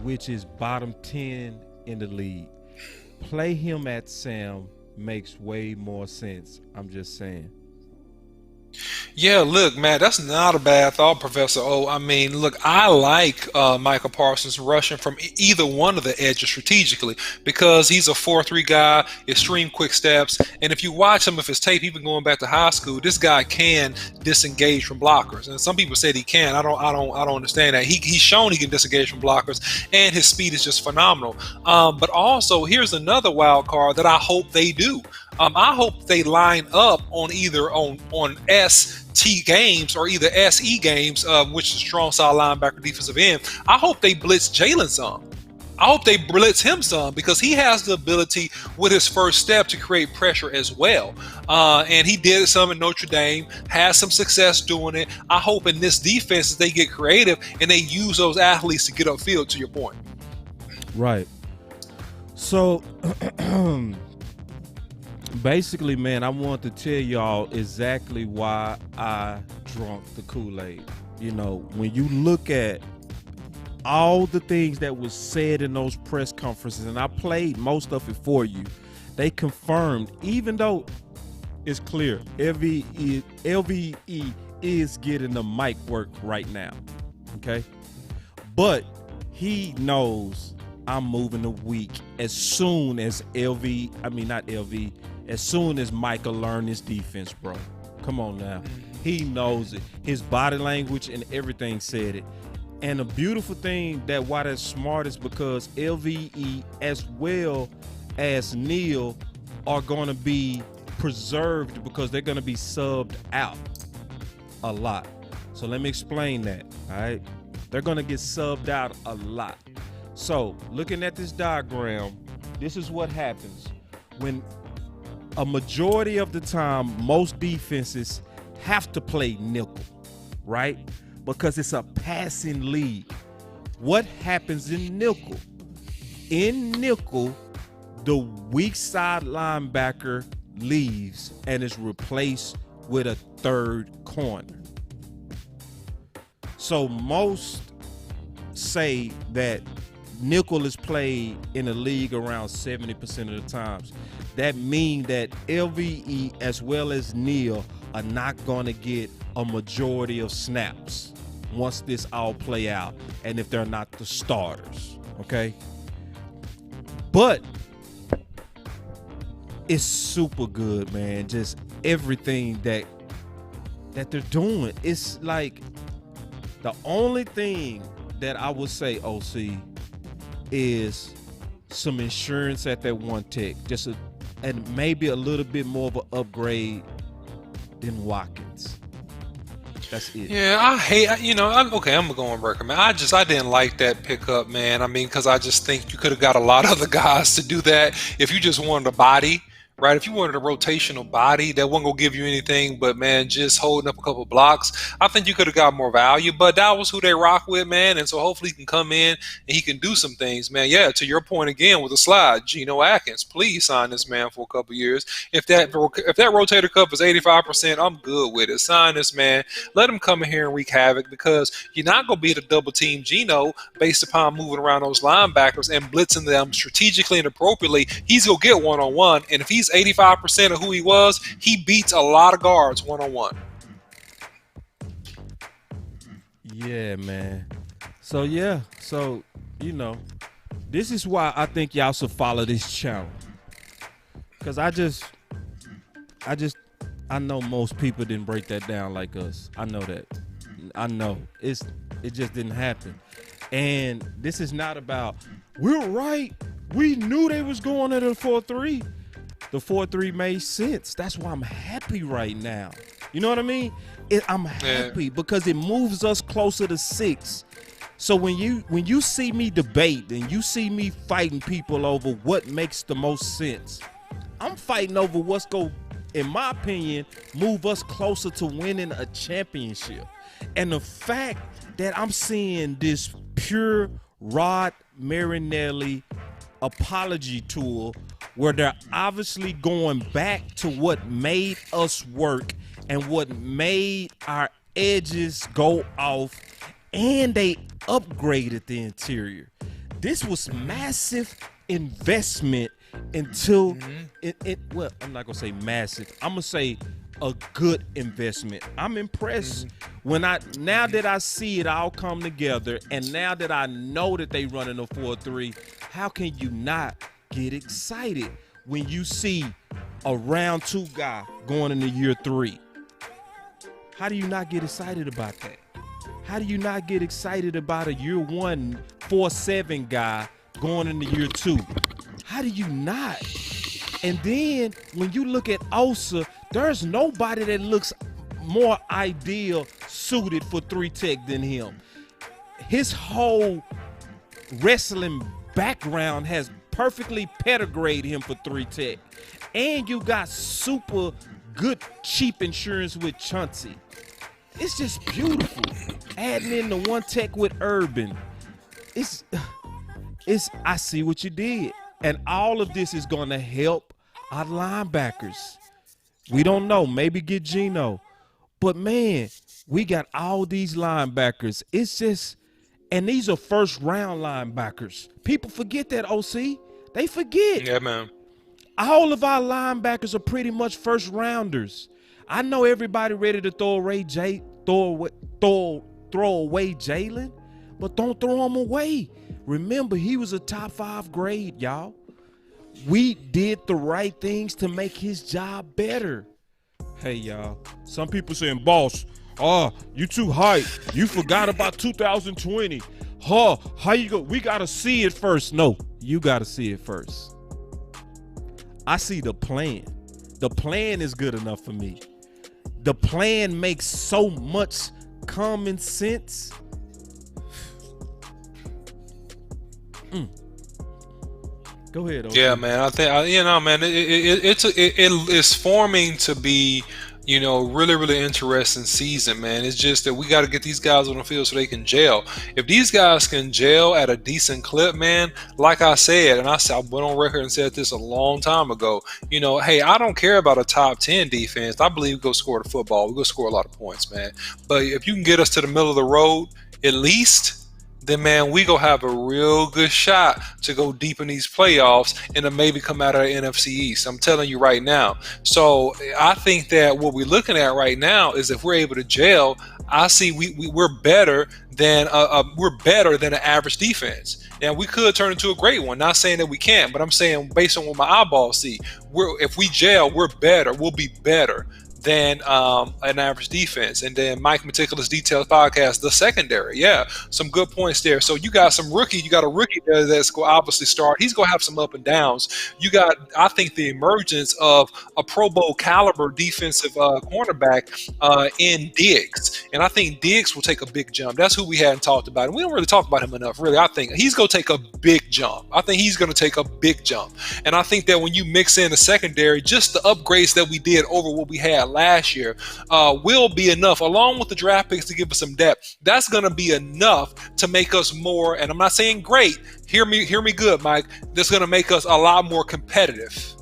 which is bottom 10 in the league. Play him at Sam makes way more sense. I'm just saying. Yeah, look, man, that's not a bad thought, Professor O. I mean, look, I like Michael Parsons rushing from either one of the edges strategically because he's a 4-3 guy, extreme quick steps, and if you watch him with his tape, even going back to high school, this guy can disengage from blockers. And some people said he can. I don't understand that. He's shown he can disengage from blockers, and his speed is just phenomenal. But also, here's another wild card that I hope they do. I hope they line up on either on ST games or either SE games, which is strong side linebacker defensive end. I hope they blitz Jalen some. I hope they blitz him some because he has the ability with his first step to create pressure as well. And he did some in Notre Dame, has some success doing it. I hope in this defense they get creative and they use those athletes to get upfield, to your point. Right. So basically, man, I want to tell y'all exactly why I drunk the Kool-Aid. You know, when you look at all the things that was said in those press conferences, and I played most of it for you, they confirmed, even though it's clear, LVE is getting the mic work right now, okay? But he knows I'm moving a week as soon as as soon as Michael learned his defense, bro. Come on now. He knows it. His body language and everything said it. And the beautiful thing that why that's smart is because LVE as well as Neil are going to be preserved because they're going to be subbed out a lot. So let me explain that, all right? They're going to get subbed out a lot. So looking at this diagram, this is what happens when a majority of the time, most defenses have to play nickel, right? Because it's a passing league. What happens in nickel? In nickel, the weak side linebacker leaves and is replaced with a third corner. So most say that nickel is played in the league around 70% of the times. That means that LVE as well as Neil are not going to get a majority of snaps once this all play out, and if they're not the starters, okay? But it's super good, man. Just everything that they're doing. It's like the only thing that I would say, OC, is some insurance at that one tech, and maybe a little bit more of an upgrade than Watkins. That's it. Yeah, I'm gonna go on record, man. I didn't like that pickup, man. I mean, because I just think you could have got a lot of other guys to do that if you just wanted a body. Right, if you wanted a rotational body that wasn't gonna give you anything, but man, just holding up a couple blocks, I think you could have got more value. But that was who they rock with, man. And so hopefully he can come in and he can do some things, man. Yeah, to your point again with the slide, Geno Atkins, please sign this man for a couple years. If that rotator cuff is 85%, I'm good with it. Sign this man. Let him come in here and wreak havoc because you're not gonna be able to double team Geno based upon moving around those linebackers and blitzing them strategically and appropriately. He's gonna get one-on-one, and if he's 85% of who he was, he beats a lot of guards one-on-one. Yeah, man. So you know, this is why I think y'all should follow this channel. Cause I know most people didn't break that down like us. I know that. I know. It just didn't happen. And this is not about we're right. We knew they was going at a 4-3. The 4-3 made sense. That's why I'm happy right now. You know what I mean? I'm happy because it moves us closer to 6. So when you see me debate and you see me fighting people over what makes the most sense, I'm fighting over what's going, in my opinion, move us closer to winning a championship. And the fact that I'm seeing this pure Rod Marinelli apology tour where they're obviously going back to what made us work and what made our edges go off, and they upgraded the interior. This was massive investment until well, I'm not gonna say massive. I'm gonna say a good investment. I'm impressed now that I see it all come together, and now that I know that they running a 4-3. How can you not get excited when you see a round 2 guy going into year 3? How do you not get excited about that? How do you not get excited about a year 1 4-7 guy going into year 2? How do you not? And then when you look at Osa, there's nobody that looks more ideal suited for 3-tech than him. His whole wrestling background has perfectly pedigreed him for 3-tech. And you got super good cheap insurance with Chauncey. It's just beautiful. Adding in the 1-tech with Urban. It's I see what you did. And all of this is going to help our linebackers. We don't know. Maybe get Geno. But, man, we got all these linebackers. It's just – and these are first-round linebackers. People forget that, OC. They forget. Yeah, man. All of our linebackers are pretty much first-rounders. I know everybody ready to throw away Jalen, but don't throw him away. Remember, he was a top 5 grade, y'all. We did the right things to make his job better. Hey, y'all. Some people saying, boss, you too hype. You forgot about 2020. How you go? We got to see it first. No, you got to see it first. I see the plan. The plan is good enough for me. The plan makes so much common sense. Go ahead. Okay. Yeah, man. I think man. It's forming to be, really, really interesting season, man. It's just that we got to get these guys on the field so they can gel. If these guys can gel at a decent clip, man, like I said, and I went on record and said this a long time ago, hey, I don't care about a top 10 defense. I believe we go score the football. We go score a lot of points, man. But if you can get us to the middle of the road, at least, then, man, we go have a real good shot to go deep in these playoffs and to maybe come out of the NFC East. I'm telling you right now. So I think that what we're looking at right now is if we're able to gel, I see we're better than an average defense. Now, we could turn into a great one. Not saying that we can't, but I'm saying based on what my eyeballs see, if we gel, we're better. We'll be better than an average defense. And then Mike Meticulous Details Podcast, the secondary. Yeah, some good points there. So you got a rookie there that's going to obviously start. He's going to have some up and downs. You got, I think, the emergence of a Pro Bowl caliber defensive cornerback in Diggs. And I think Diggs will take a big jump. That's who we hadn't talked about. And we don't really talk about him enough, really. I think he's going to take a big jump. And I think that when you mix in the secondary, just the upgrades that we did over what we had last year will be enough, along with the draft picks, to give us some depth. That's going to be enough to make us more, and I'm not saying great, hear me good, Mike, that's going to make us a lot more competitive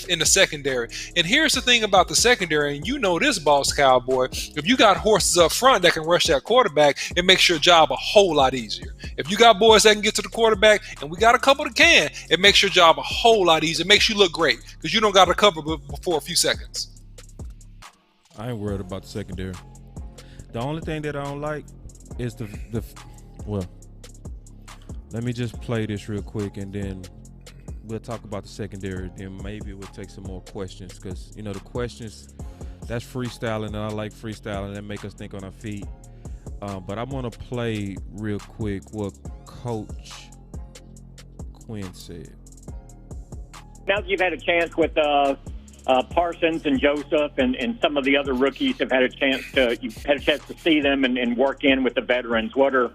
in the secondary. And here's the thing about the secondary, and you know this, Boss Cowboy, if you got horses up front that can rush that quarterback, it makes your job a whole lot easier. If you got boys that can get to the quarterback, and we got a couple that can, it makes your job a whole lot easier. It makes you look great because you don't got to cover before a few seconds. I ain't worried about the secondary. The only thing that I don't like is well, let me just play this real quick and then we'll talk about the secondary. Then maybe we'll take some more questions because, the questions, that's freestyling, and I like freestyling. That make us think on our feet. But I want to play real quick what Coach Quinn said. Now that you've had a chance with Parsons and Joseph and some of the other rookies you've had a chance to see them and work in with the veterans, what are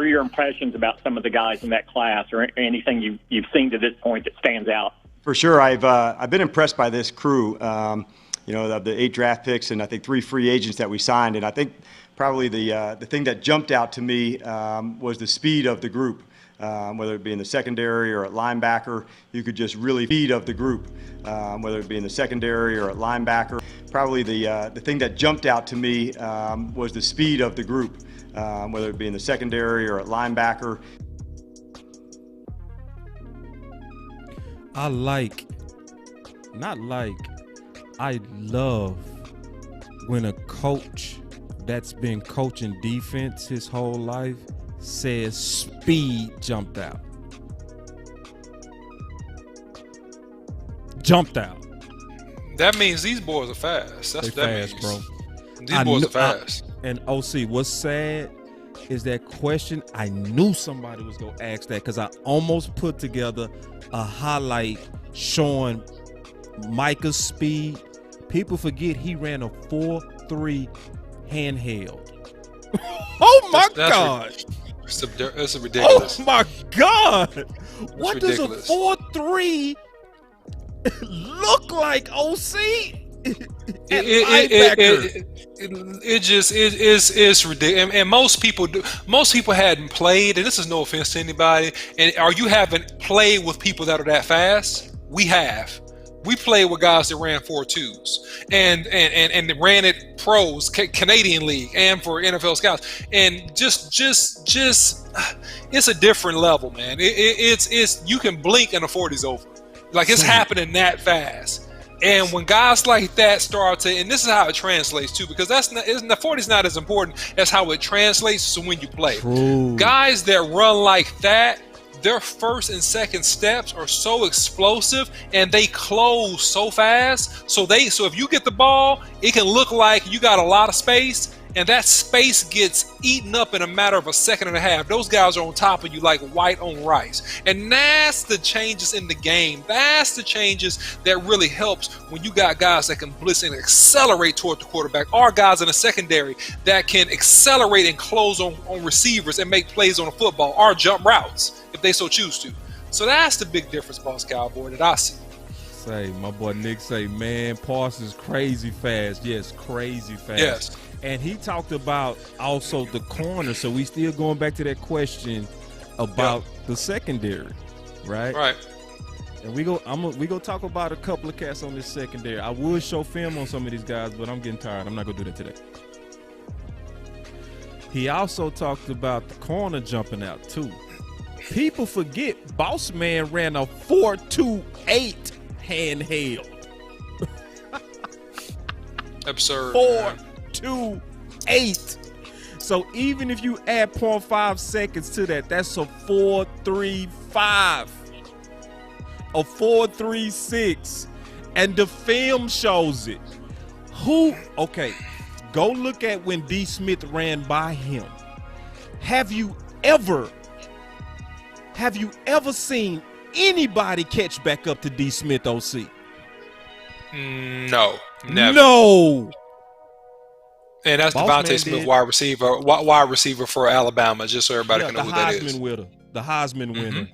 your impressions about some of the guys in that class, or anything you've seen to this point that stands out? For sure, I've been impressed by this crew. Of the 8 draft picks and I think 3 free agents that we signed, and I think probably the thing that jumped out to me was the speed of the group. Whether it be in the secondary or at linebacker, you could just really speed of the group. Whether it be in the secondary or at linebacker, probably the thing that jumped out to me was the speed of the group. Whether it be in the secondary or at linebacker. I love when a coach that's been coaching defense his whole life says speed jumped out. Jumped out. That means these boys are fast. That's what that fast, means. bro. These boys are fast. And OC, what's sad is that question. I knew somebody was gonna ask that because I almost put together a highlight showing Micah's speed. People forget he ran a 4.3 handheld. Oh my God! That's ridiculous. Oh my God! What ridiculous. does a 4.3 look like, OC? It's ridiculous, and most people hadn't played, and this is no offense to anybody, or you haven't played with people that are that fast. We played with guys that ran 4.2s and ran it pros, Canadian League, and for NFL scouts, and just it's a different level, man. It's you can blink and the 40's over, like it's happening that fast. And when guys like that start to, and this is how it translates too, because the 40's not as important as how it translates to when you play. True. Guys that run like that, their first and second steps are so explosive and they close so fast. So if you get the ball, it can look like you got a lot of space, and that space gets eaten up in a matter of a second and a half. Those guys are on top of you like white on rice. And that's the changes in the game. That's the changes that really helps when you got guys that can blitz and accelerate toward the quarterback, or guys in the secondary that can accelerate and close on receivers and make plays on the football, or jump routes if they so choose to. So that's the big difference, Boss Cowboy, that I see. Say, my boy Nick say, man, Parsons crazy fast. Yes, crazy fast. Yes. And he talked about also the corner. So we still going back to that question about the secondary, right? Right. And we go talk about a couple of cats on this secondary. I would show film on some of these guys, but I'm getting tired. I'm not gonna do that today. He also talked about the corner jumping out too. People forget Boss Man ran a 4.28 handheld. Absurd. 4.28. So even if you add 0.5 seconds to that, that's a 4.35, a 4.36, and the film shows it. Okay, go look at when D. Smith ran by him. Have you ever seen anybody catch back up to D. Smith, OC? No, never. No. And that's Devontae Smith, wide receiver for Alabama, just so everybody can know who that is. The Heisman winner.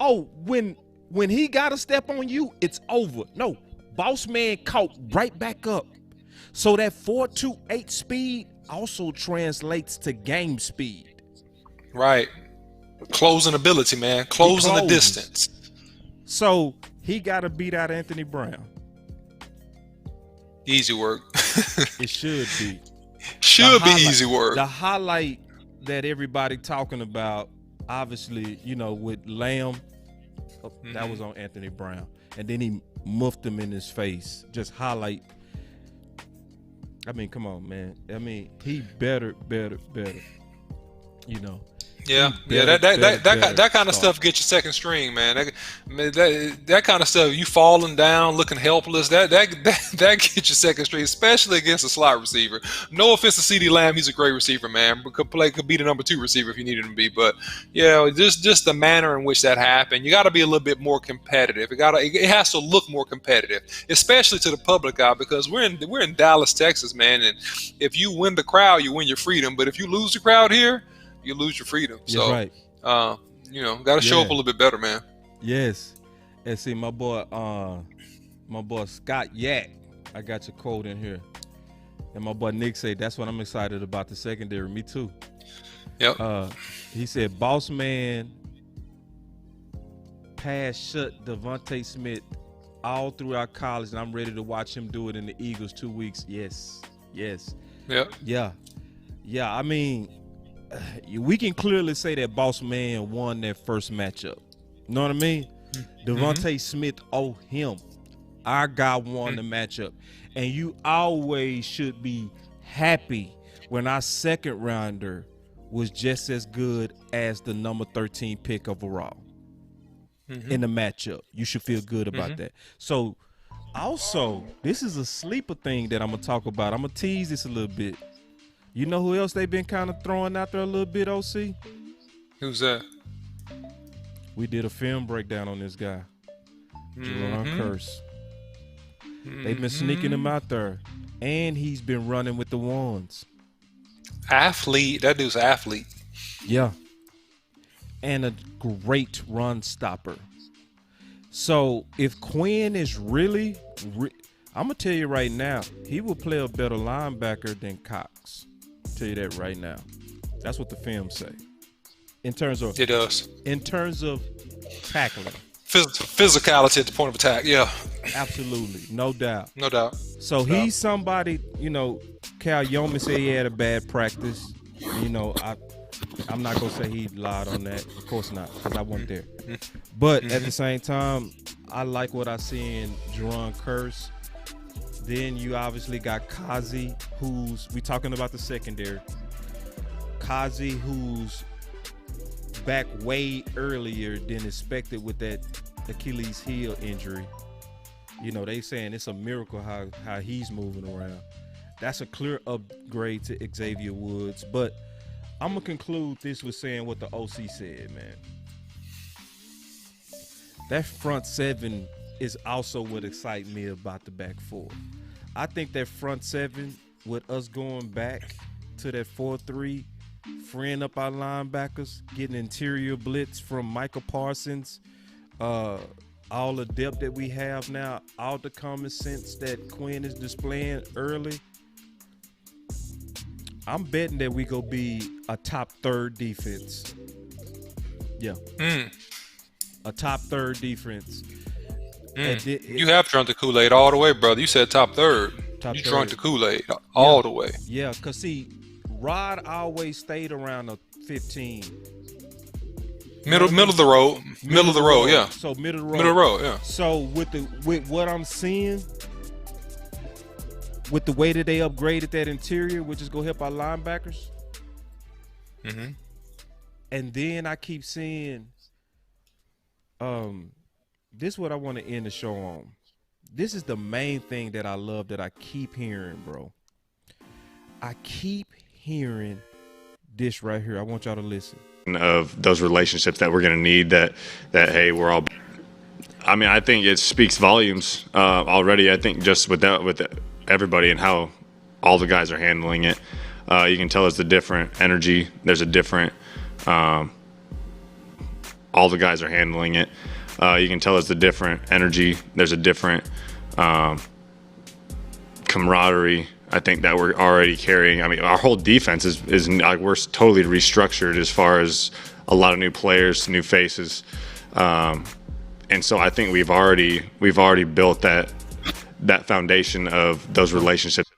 Oh, when he got a step on you, it's over. No, Boss Man caught right back up. So that 4.28 speed also translates to game speed. Right. Closing ability, man. Closing the distance. So he got to beat out Anthony Brown. Easy work. It should be. Should be easy work. The highlight that everybody talking about, obviously, with Lamb, that was on Anthony Brown. And then he muffed him in his face. Just highlight. I mean, come on, man. I mean, he better. Yeah, that kind of stuff gets you second string, man. That kind of stuff, you falling down, looking helpless, that gets you second string, especially against a slot receiver. No offense to CeeDee Lamb, he's a great receiver, man. Could be the number 2 receiver if you needed him to be. But just the manner in which that happened, you got to be a little bit more competitive. It has to look more competitive, especially to the public eye, because we're in Dallas, Texas, man. And if you win the crowd, you win your freedom. But if you lose the crowd here, you lose your freedom. So, right. Got to show up a little bit better, man. Yes. And see, my boy Scott Yak, I got your quote in here. And my boy Nick said, that's what I'm excited about the secondary. Me too. Yep. He said, Boss Man pass shut Devontae Smith all throughout college, and I'm ready to watch him do it in the Eagles 2 weeks. Yes. Yep. Yeah. I mean, we can clearly say that Boss Man won that first matchup. You know what I mean? Devontae Smith owe him Our guy won the matchup. And you always should be happy when our second rounder was just as good as the number 13 pick overall in the matchup. You should feel good about that. So also, this is a sleeper thing that I'm going to talk about. I'm going to tease this a little bit. You know who else they've been kind of throwing out there a little bit, OC? Who's that? We did a film breakdown on this guy, Jerron Curse. They've been sneaking him out there, and he's been running with the ones. Athlete. That dude's an athlete. Yeah. And a great run stopper. So if Quinn is really, I'm going to tell you right now, he will play a better linebacker than Cox. I'll tell you that right now. That's what the film say. In terms of It does. In terms of tackling. Physicality at the point of attack. Yeah. Absolutely. No doubt. No doubt. So he's somebody, Cal Yeoman said he had a bad practice. I'm not going to say he lied on that. Of course not, because I wasn't there. But at the same time, I like what I see in Jerron Curse. Then you obviously got Kazi, we talking about the secondary. Kazi, who's back way earlier than expected with that Achilles heel injury. They saying it's a miracle how he's moving around. That's a clear upgrade to Xavier Woods. But I'm going to conclude this with saying what the OC said, man. That front seven is also what excites me about the back four. I think that front seven, with us going back to that 4-3, freeing up our linebackers, getting interior blitz from Michael Parsons, all the depth that we have now, all the common sense that Quinn is displaying early, I'm betting that we gonna be a top third defense. Yeah. A top third defense. You have drunk the Kool-Aid all the way, brother. You said top third. You drunk the Kool-Aid all the way. Yeah, because see, Rod always stayed around a 15. Middle of the road. Middle of the road, yeah. So middle of the road. Middle of the road, yeah. So with what I'm seeing, with the way that they upgraded that interior, which is gonna help our linebackers. And then I keep seeing, this is what I want to end the show on. This is the main thing that I love that I keep hearing, bro. I keep hearing this right here. I want y'all to listen. Of those relationships that we're going to need that hey, we're all, I mean, I think it speaks volumes already. I think just with everybody and how all the guys are handling it, you can tell it's a different energy. There's a different, all the guys are handling it. You can tell it's a different energy. There's a different camaraderie, I think, that we're already carrying. I mean, our whole defense is we're totally restructured as far as a lot of new players, new faces, and so I think we've already built that foundation of those relationships.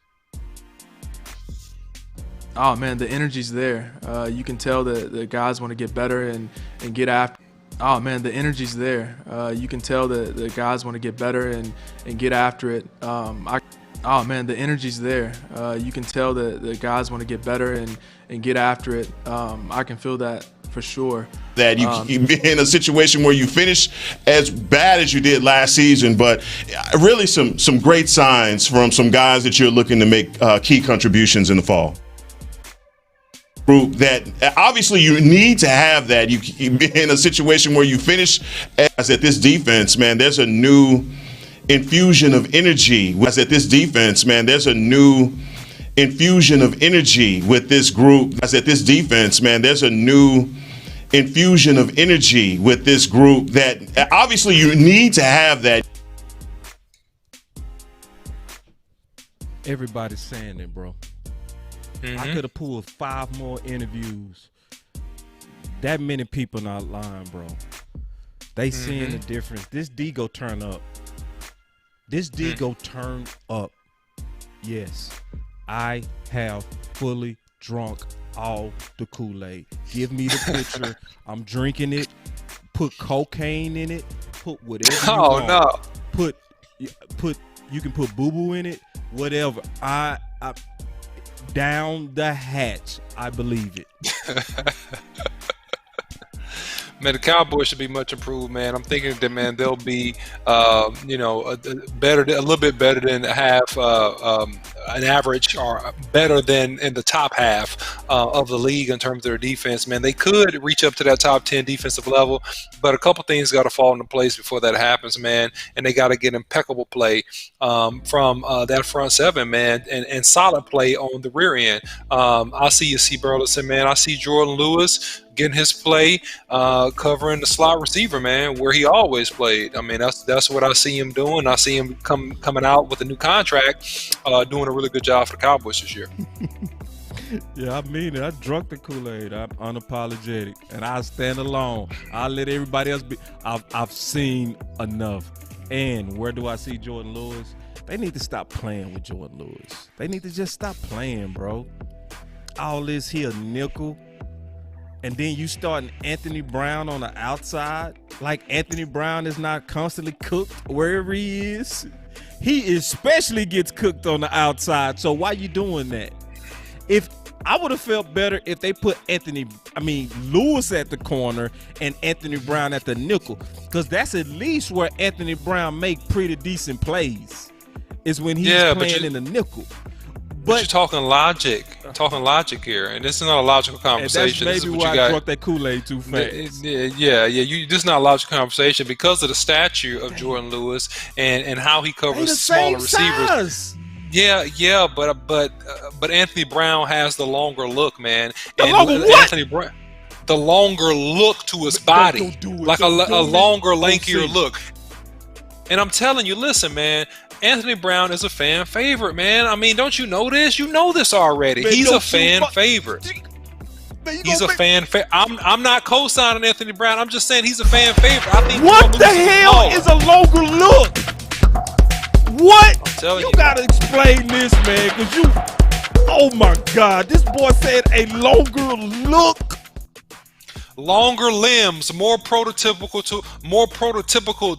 Oh man, the energy's there. You can tell that the guys want to get better and get after. Oh man, the energy's there. You can tell that the guys want to get better and get after it. Oh man, the energy's there. You can tell that the guys want to get better and get after it. I can feel that for sure. That you be in a situation where you finish as bad as you did last season, but really some great signs from some guys that you're looking to make key contributions in the fall. Group that obviously you need to have that. You be in a situation where you finish as at this defense, man. There's a new infusion of energy. As at this defense, man, there's a new infusion of energy with this group. As at this defense, man, there's a new infusion of energy with this group that obviously you need to have that. Everybody's saying it, bro. I could have pulled 5 more interviews. That many people not lying, bro. They seeing the difference. This D go turn up. This D go turn up. Yes, I have fully drunk all the Kool-Aid. Give me the picture. I'm drinking it. Put cocaine in it. Put whatever you want. No. Put you can put boo-boo in it, whatever. I down the hatch, I believe it. Man, the Cowboys should be much improved, man. I'm thinking that, man, they'll be, better, a little bit better than half an average, or better than in the top half of the league in terms of their defense. Man, they could reach up to that top 10 defensive level, but a couple things got to fall into place before that happens, man. And they got to get impeccable play from that front seven, man, and solid play on the rear end. I see you, C. Burleson, man. I see Jordan Lewis getting his play, covering the slot receiver, man, where he always played. I mean, that's what I see him doing. I see him coming out with a new contract, doing a really good job for the Cowboys this year. Yeah, I mean it. I drunk the Kool-Aid. I'm unapologetic, and I stand alone. I'll let everybody else be. I've seen enough. And where do I see Jordan Lewis? They need to stop playing with Jordan Lewis. They need to just stop playing, bro. All this here nickel. And then you starting Anthony Brown on the outside. Like Anthony Brown is not constantly cooked wherever he is. He especially gets cooked on the outside. So why you doing that? If I would have felt better if they put Lewis at the corner and Anthony Brown at the nickel, because that's at least where Anthony Brown make pretty decent plays, is when he's playing in the nickel. But you're talking logic here, and this is not a logical conversation. And that's maybe why I drunk that Kool-Aid too fast. Yeah. This is not a logical conversation because of the stature of Jordan Lewis and how he covers smaller receivers. Yeah, but Anthony Brown has the longer look, man. The longer look to his body, like a longer, lankier look. And I'm telling you, listen, man. Anthony Brown is a fan favorite, man. I mean, don't you know this? You know this already. Man, he's a fan favorite. He's a fan favorite. I'm not co-signing Anthony Brown. I'm just saying he's a fan favorite. I think what the hell is a longer look? What? I'm telling you gotta explain this, man, because oh my God, this boy said a longer look. Longer limbs, more prototypical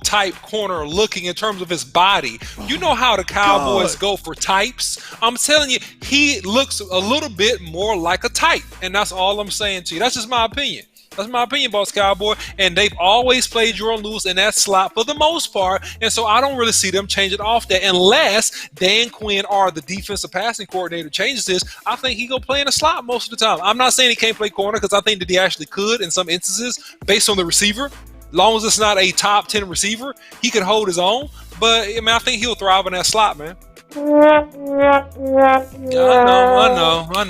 type corner looking in terms of his body. You know how the Cowboys go for types. I'm telling you, he looks a little bit more like a type, and that's all I'm saying to you. That's just my opinion. That's my opinion, Boss Cowboy. And they've always played Jordan Lewis in that slot for the most part. And so I don't really see them changing off that unless Dan Quinn or the defensive passing coordinator changes this. I think he go play in the slot most of the time. I'm not saying he can't play corner because I think that he actually could in some instances based on the receiver. As long as it's not a top 10 receiver, he can hold his own. But, I think he'll thrive in that slot, man. I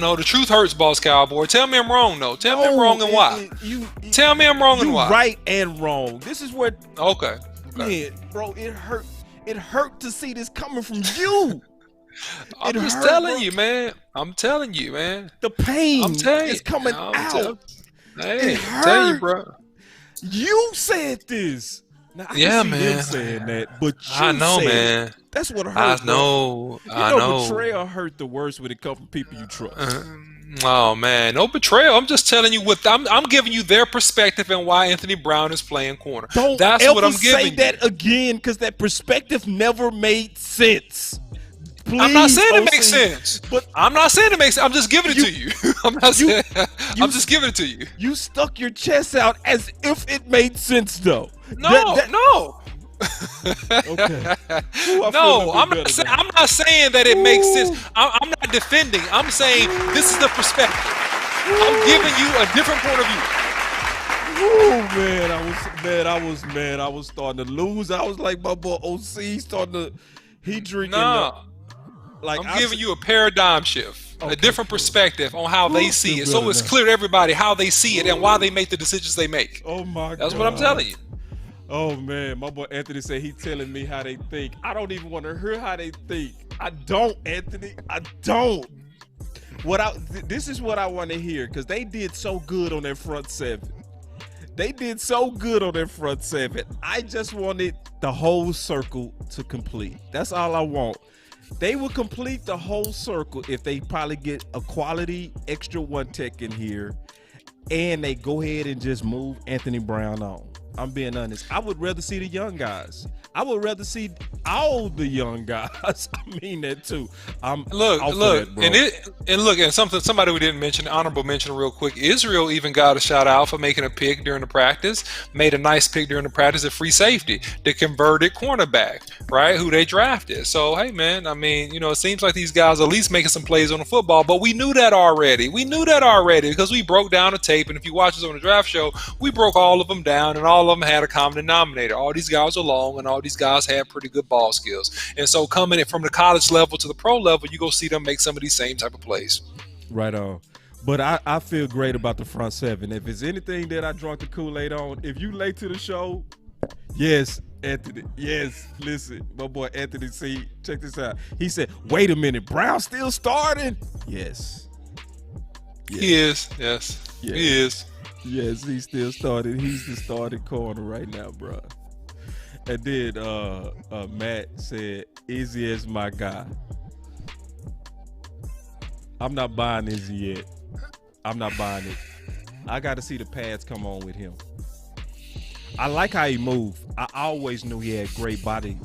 know. The truth hurts, Boss Cowboy. Tell me I'm wrong, though. Tell me I'm wrong and why. Tell me I'm wrong and why. Right and wrong. This is where. Okay. Man, bro, it hurt. It hurt to see this coming from you. I'm just telling you, man. I'm telling you, man. The pain is coming out. I'm telling you, bro. You said this. Now, I can see him saying that, but I know, man. That's what hurt. I know. Betrayal hurt the worst when it comes from people you trust. Oh man, no betrayal. I'm just telling you what I'm giving you their perspective and why Anthony Brown is playing corner. That's what I'm giving you. That again, because that perspective never made sense. Please, I'm not saying it makes sense. But I'm not saying it makes sense. I'm just giving it to you. I'm just giving it to you. You stuck your chest out as if it made sense, though. No. Okay. No, I'm not saying that it makes sense. I'm not defending. I'm saying this is the perspective. I'm giving you a different point of view. Oh man, I was starting to lose. I was like my boy OC starting to drinking. I'm giving you a paradigm shift, a different perspective on how they see it. So it's clear to everybody how they see it and why they make the decisions they make. Oh my God. That's what I'm telling you. Oh man, my boy Anthony said he's telling me how they think. I don't even want to hear how they think. I don't, Anthony. I don't. This is what I want to hear, because they did so good on their front seven. I just wanted the whole circle to complete. That's all I want. They will complete the whole circle if they probably get a quality extra one tech in here and they go ahead and just move Anthony Brown on. I'm being honest. I would rather see the young guys. I would rather see all the young guys. I mean that too. Look, that, and somebody we didn't mention, honorable mention real quick. Israel even got a shout out for making a pick during the practice. Made a nice pick during the practice at free safety. The converted cornerback, right? Who they drafted. So hey, man, I mean, you know, it seems like these guys are at least making some plays on the football. But we knew that already. Because we broke down the tape, and if you watch us on the draft show, we broke all of them down, and all of them had a common denominator. All these guys are long, and all these guys had pretty good ball skills. And so coming in from the college level to the pro level, you go see them make some of these same type of plays. Right on. But I feel great about the front seven. If it's anything that I drunk the Kool-Aid on, if you late to the show, yes, Anthony, yes, listen, my boy Anthony C, check this out. He said, wait a minute, Brown still starting? Yes. He is, yes. He is. Yes, he still started. He's the starting corner right now, bro. And then Matt said, Izzy is my guy. I'm not buying Izzy yet. I'm not buying it. I got to see the pads come on with him. I like how he moved. I always knew he had great body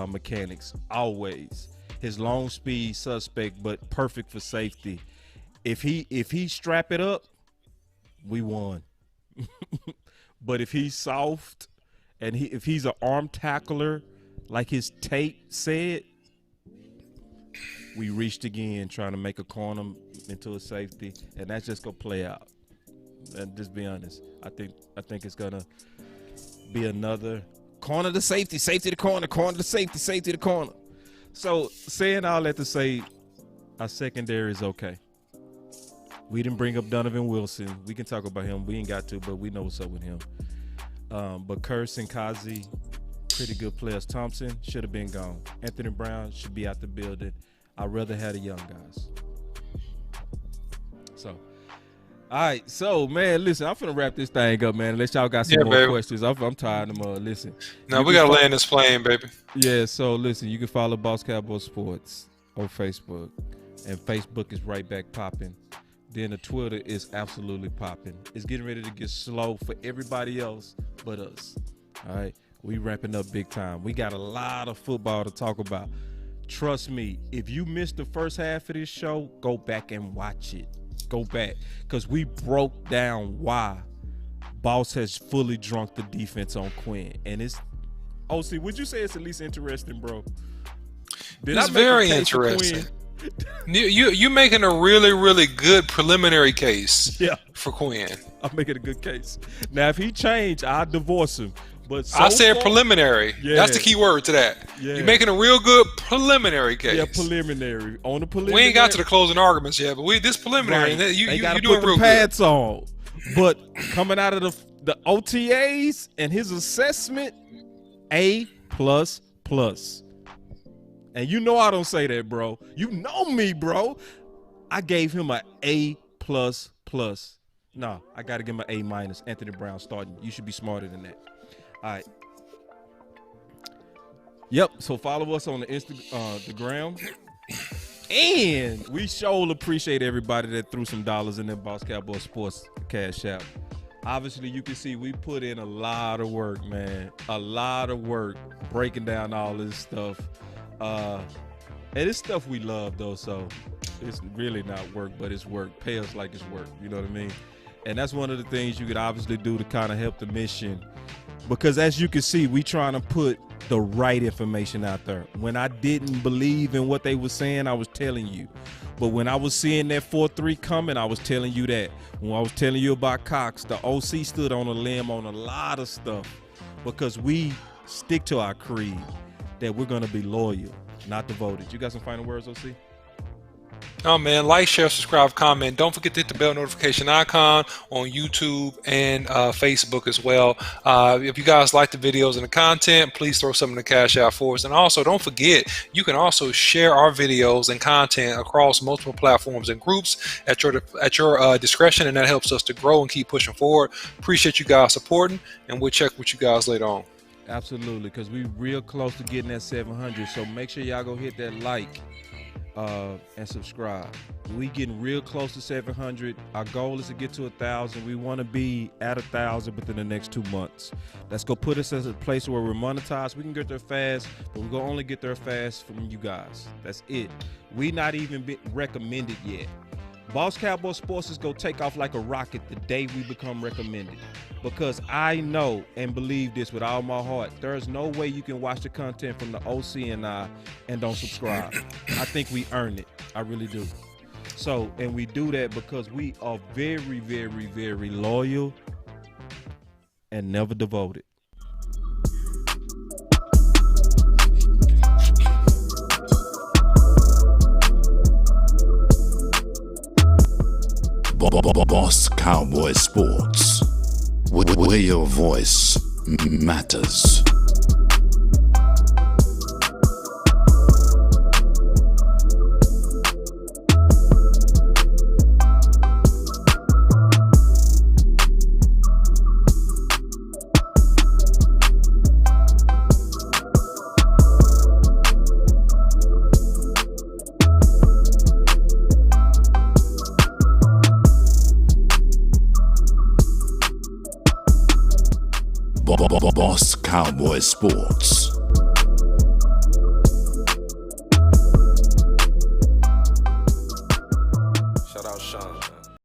mechanics. Always. His long speed suspect, but perfect for safety. If he strap it up, we won. But if he's soft and if he's an arm tackler, like his tape said, we reached again trying to make a corner into a safety, and that's just gonna play out. And just be honest, I think it's gonna be another corner to safety, safety to corner, corner to safety, safety to corner. So saying all that to say, our secondary is okay. We didn't bring up Donovan Wilson. We can talk about him. We ain't got to, but we know what's up with him. But Kurtz and Kazi, pretty good players. Thompson should have been gone. Anthony Brown should be out the building. I'd rather have the young guys. So, all right. So, man, listen, I'm finna wrap this thing up, man. Unless y'all got some more questions. I'm tired of them. Listen. No, we got to land this plane, baby. Yeah, so listen, you can follow Boss Cowboy Sports on Facebook. And Facebook is right back popping. Then the Twitter is absolutely popping. It's getting ready to get slow for everybody else but us. All right, we ramping up big time. We got a lot of football to talk about. Trust me, if you missed the first half of this show, go back and watch it. Go back, because we broke down why Boss has fully drunk the defense on Quinn. And it's, OC, would you say it's at least interesting, bro? It's very interesting. You're making a really, really good preliminary case for Quinn. I'm making a good case. Now, if he changed, I'd divorce him. But I said preliminary. Yeah. That's the key word to that. Yeah. You're making a real good preliminary case. Yeah, preliminary. On the preliminary. We ain't got to the closing arguments yet, but this preliminary, right. You're doing real good. Pads on. But coming out of the OTAs and his assessment, A++. And you know I don't say that, bro. You know me, bro. I gave him an A++. No, I got to give him an A-. Anthony Brown starting. You should be smarter than that. All right. Yep. So follow us on the Instagram. And we sure appreciate everybody that threw some dollars in the Boss Cowboy Sports Cash App. Obviously, you can see we put in a lot of work, man. A lot of work breaking down all this stuff. And it's stuff we love, though, so it's really not work, but it's work. Pay us like it's work, you know what I mean? And that's one of the things you could obviously do to kind of help the mission. Because as you can see, we trying to put the right information out there. When I didn't believe in what they were saying, I was telling you. But when I was seeing that 4-3 coming, I was telling you that. When I was telling you about Cox, the OC stood on a limb on a lot of stuff because we stick to our creed that we're going to be loyal, not devoted. You got some final words, OC? Oh, man, like, share, subscribe, comment. Don't forget to hit the bell notification icon on YouTube and Facebook as well. If you guys like the videos and the content, please throw some in the cash out for us. And also, don't forget, you can also share our videos and content across multiple platforms and groups at your discretion, and that helps us to grow and keep pushing forward. Appreciate you guys supporting, and we'll check with you guys later on. Absolutely, because we real close to getting that 700, so make sure y'all go hit that like. and subscribe. We getting real close to 700. Our goal is to get to 1,000. We want to be at 1,000 within the next 2 months. That's gonna put us at a place where we're monetized. We can get there fast, but we're gonna only get there fast from you guys. That's it. We not even been recommended yet. Boss Cowboy Sports is gonna take off like a rocket the day we become recommended, because I know and believe this with all my heart. There's no way you can watch the content from the OC and I and don't subscribe. I think we earn it. I really do. So, and we do that because we are very, very, very loyal and never devoted. Boss Cowboy Sports, where your voice matters. Boss Cowboy Sports.